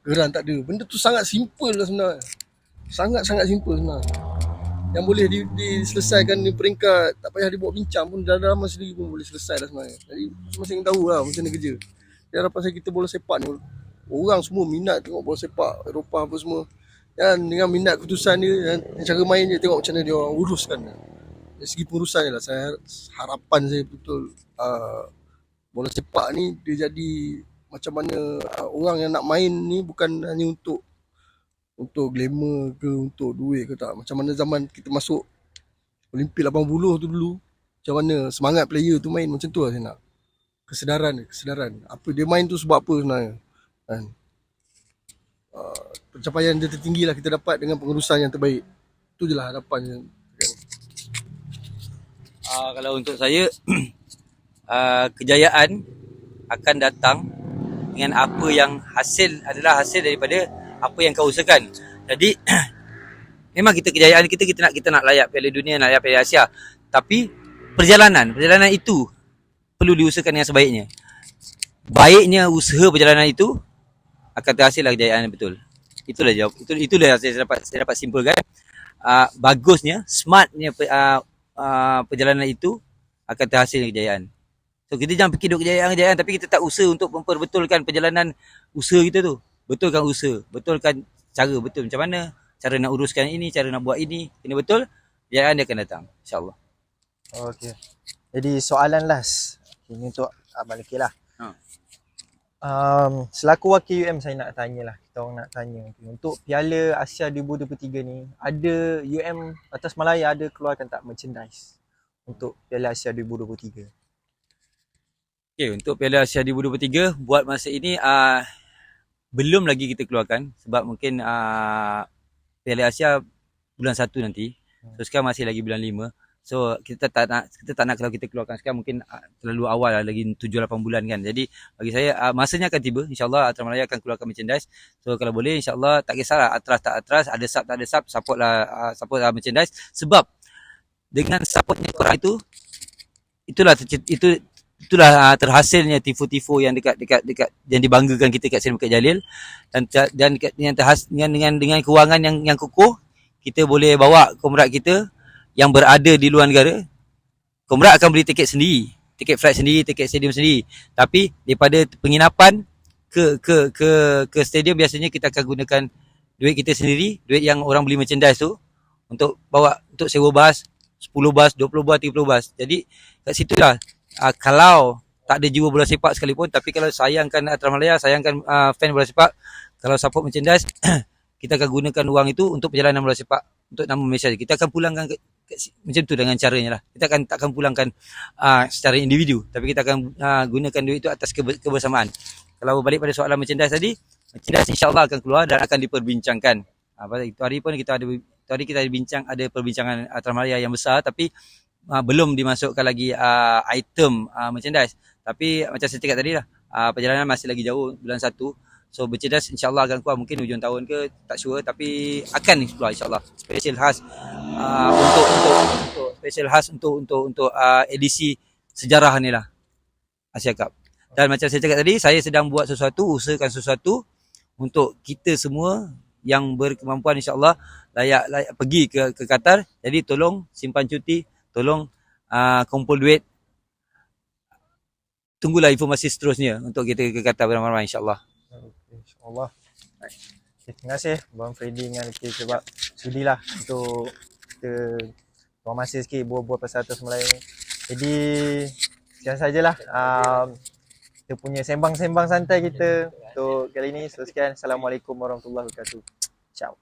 S2: geran tak ada. Benda tu sangat simple lah sebenarnya. Sangat-sangat simple sebenarnya. Yang boleh diselesaikan di peringkat, tak payah dibawa bincang pun, dalam sendiri pun boleh selesai dah sebenarnya. Jadi masing-masing tahu lah macam mana kerja. Jadi harapan saya kita bola sepak ni, orang semua minat tengok bola sepak Eropah apa semua. Dan dengan minat keputusan dia dan cara main dia, tengok macam mana dia orang uruskan. Dari segi pengurusan je lah, harapan saya betul bola sepak ni dia jadi macam mana orang yang nak main ni bukan hanya untuk glamour ke, untuk duit ke tak. Macam mana zaman kita masuk Olimpik 80 tu dulu, macam mana semangat player tu main, macam tu lah saya nak. Kesedaran. Apa dia main tu sebab apa sebenarnya. Kan? Pencapaian dia tertinggi lah kita dapat dengan pengurusan yang terbaik. Itu je lah harapan.
S3: Kalau untuk saya, kejayaan akan datang dengan apa yang adalah hasil daripada apa yang kau usahakan. Jadi memang kejayaan kita nak layak Piala Dunia, nak layak Piala Asia. Tapi perjalanan itu perlu diusahakan dengan sebaiknya. Baiknya usaha perjalanan itu akan terhasillah kejayaan yang betul. Itulah jawab. Itulah saya dapat simpulkan. Bagusnya, smartnya perjalanan itu akan terhasil kejayaan. So kita jangan fikir duk kejayaan, tapi kita tak usaha untuk memperbetulkan perjalanan usaha kita tu. Betulkan usaha, betulkan cara betul macam mana, cara nak uruskan ini, cara nak buat ini, kena betul, kejayaan dia akan datang, insya-Allah.
S1: Okey. Jadi soalan last. Ini untuk Abang Lekir lah. Selaku wakil UM saya nak tanya lah. Kita orang nak tanya. Untuk Piala Asia 2023 ni, ada UM Atas Malaya ada keluarkan tak merchandise untuk Piala Asia 2023?
S3: Okay, untuk Piala Asia 2023, buat masa ini belum lagi kita keluarkan. Sebab mungkin Piala Asia bulan 1 nanti. So sekarang masih lagi bulan 5. So kita tak nak kalau kita keluarkan sekarang mungkin terlalu awal lah, lagi 7-8 bulan kan. Jadi bagi saya masanya akan tiba, insyaAllah Atras Malaya akan keluarkan merchandise. So kalau boleh insyaAllah, tak kisahlah Atras tak Atras, ada sub tak ada sub, support merchandise. Sebab dengan supportnya korang itulah terhasilnya tifo-tifo yang dekat yang dibanggakan kita kat Seri Bukit Jalil, dan dengan kewangan yang kukuh, kita boleh bawa komrad kita yang berada di luar negara. Komrad akan beli tiket sendiri, tiket flight sendiri, tiket stadium sendiri. Tapi daripada penginapan ke stadium, biasanya kita akan gunakan duit kita sendiri, duit yang orang beli merchandise tu, untuk bawa, untuk sewa bas, 10 bas, 20 bas, 30 bas. Jadi kat situlah, kalau tak ada jiwa bola sepak sekalipun, tapi kalau sayangkan Atras Malaya, sayangkan fan bola sepak, kalau support merchandise, kita akan gunakan wang itu untuk perjalanan bola sepak, untuk nama Malaysia. Kita akan pulangkan macam tu dengan caranya lah. Kita takkan pulangkan secara individu, tapi kita akan gunakan duit itu atas kebersamaan. Kalau balik pada soalan merchandise tadi, merchandise insyaAllah akan keluar dan akan diperbincangkan. Itu hari pun kita ada bincang, ada perbincangan Atras Malaya yang besar, tapi belum dimasukkan lagi item merchandise. Tapi macam saya cakap tadi lah, perjalanan masih lagi jauh, bulan 1. So merchandise insyaAllah akan keluar mungkin hujung tahun ke, tak sure, tapi akan keluar insyaAllah. Special khas untuk edisi sejarah ni lah, Asia Cup. Dan macam saya cakap tadi, saya sedang buat usahakan sesuatu untuk kita semua yang berkemampuan insyaAllah layak pergi ke Qatar. Jadi tolong simpan cuti, tolong kumpul duit. Tunggulah informasi seterusnya untuk kita ke Qatar beramai-ramai insyaAllah.
S1: InsyaAllah. Okay, terima kasih Bang Freddy dengan Lekir sebab sudilah untuk kita buang masa sikit buat pasal Atras Malaya ni. Jadi sekian sajalah kita punya sembang-sembang santai kita untuk kali ni. So sekian, Assalamualaikum warahmatullahi wabarakatuh. Ciao.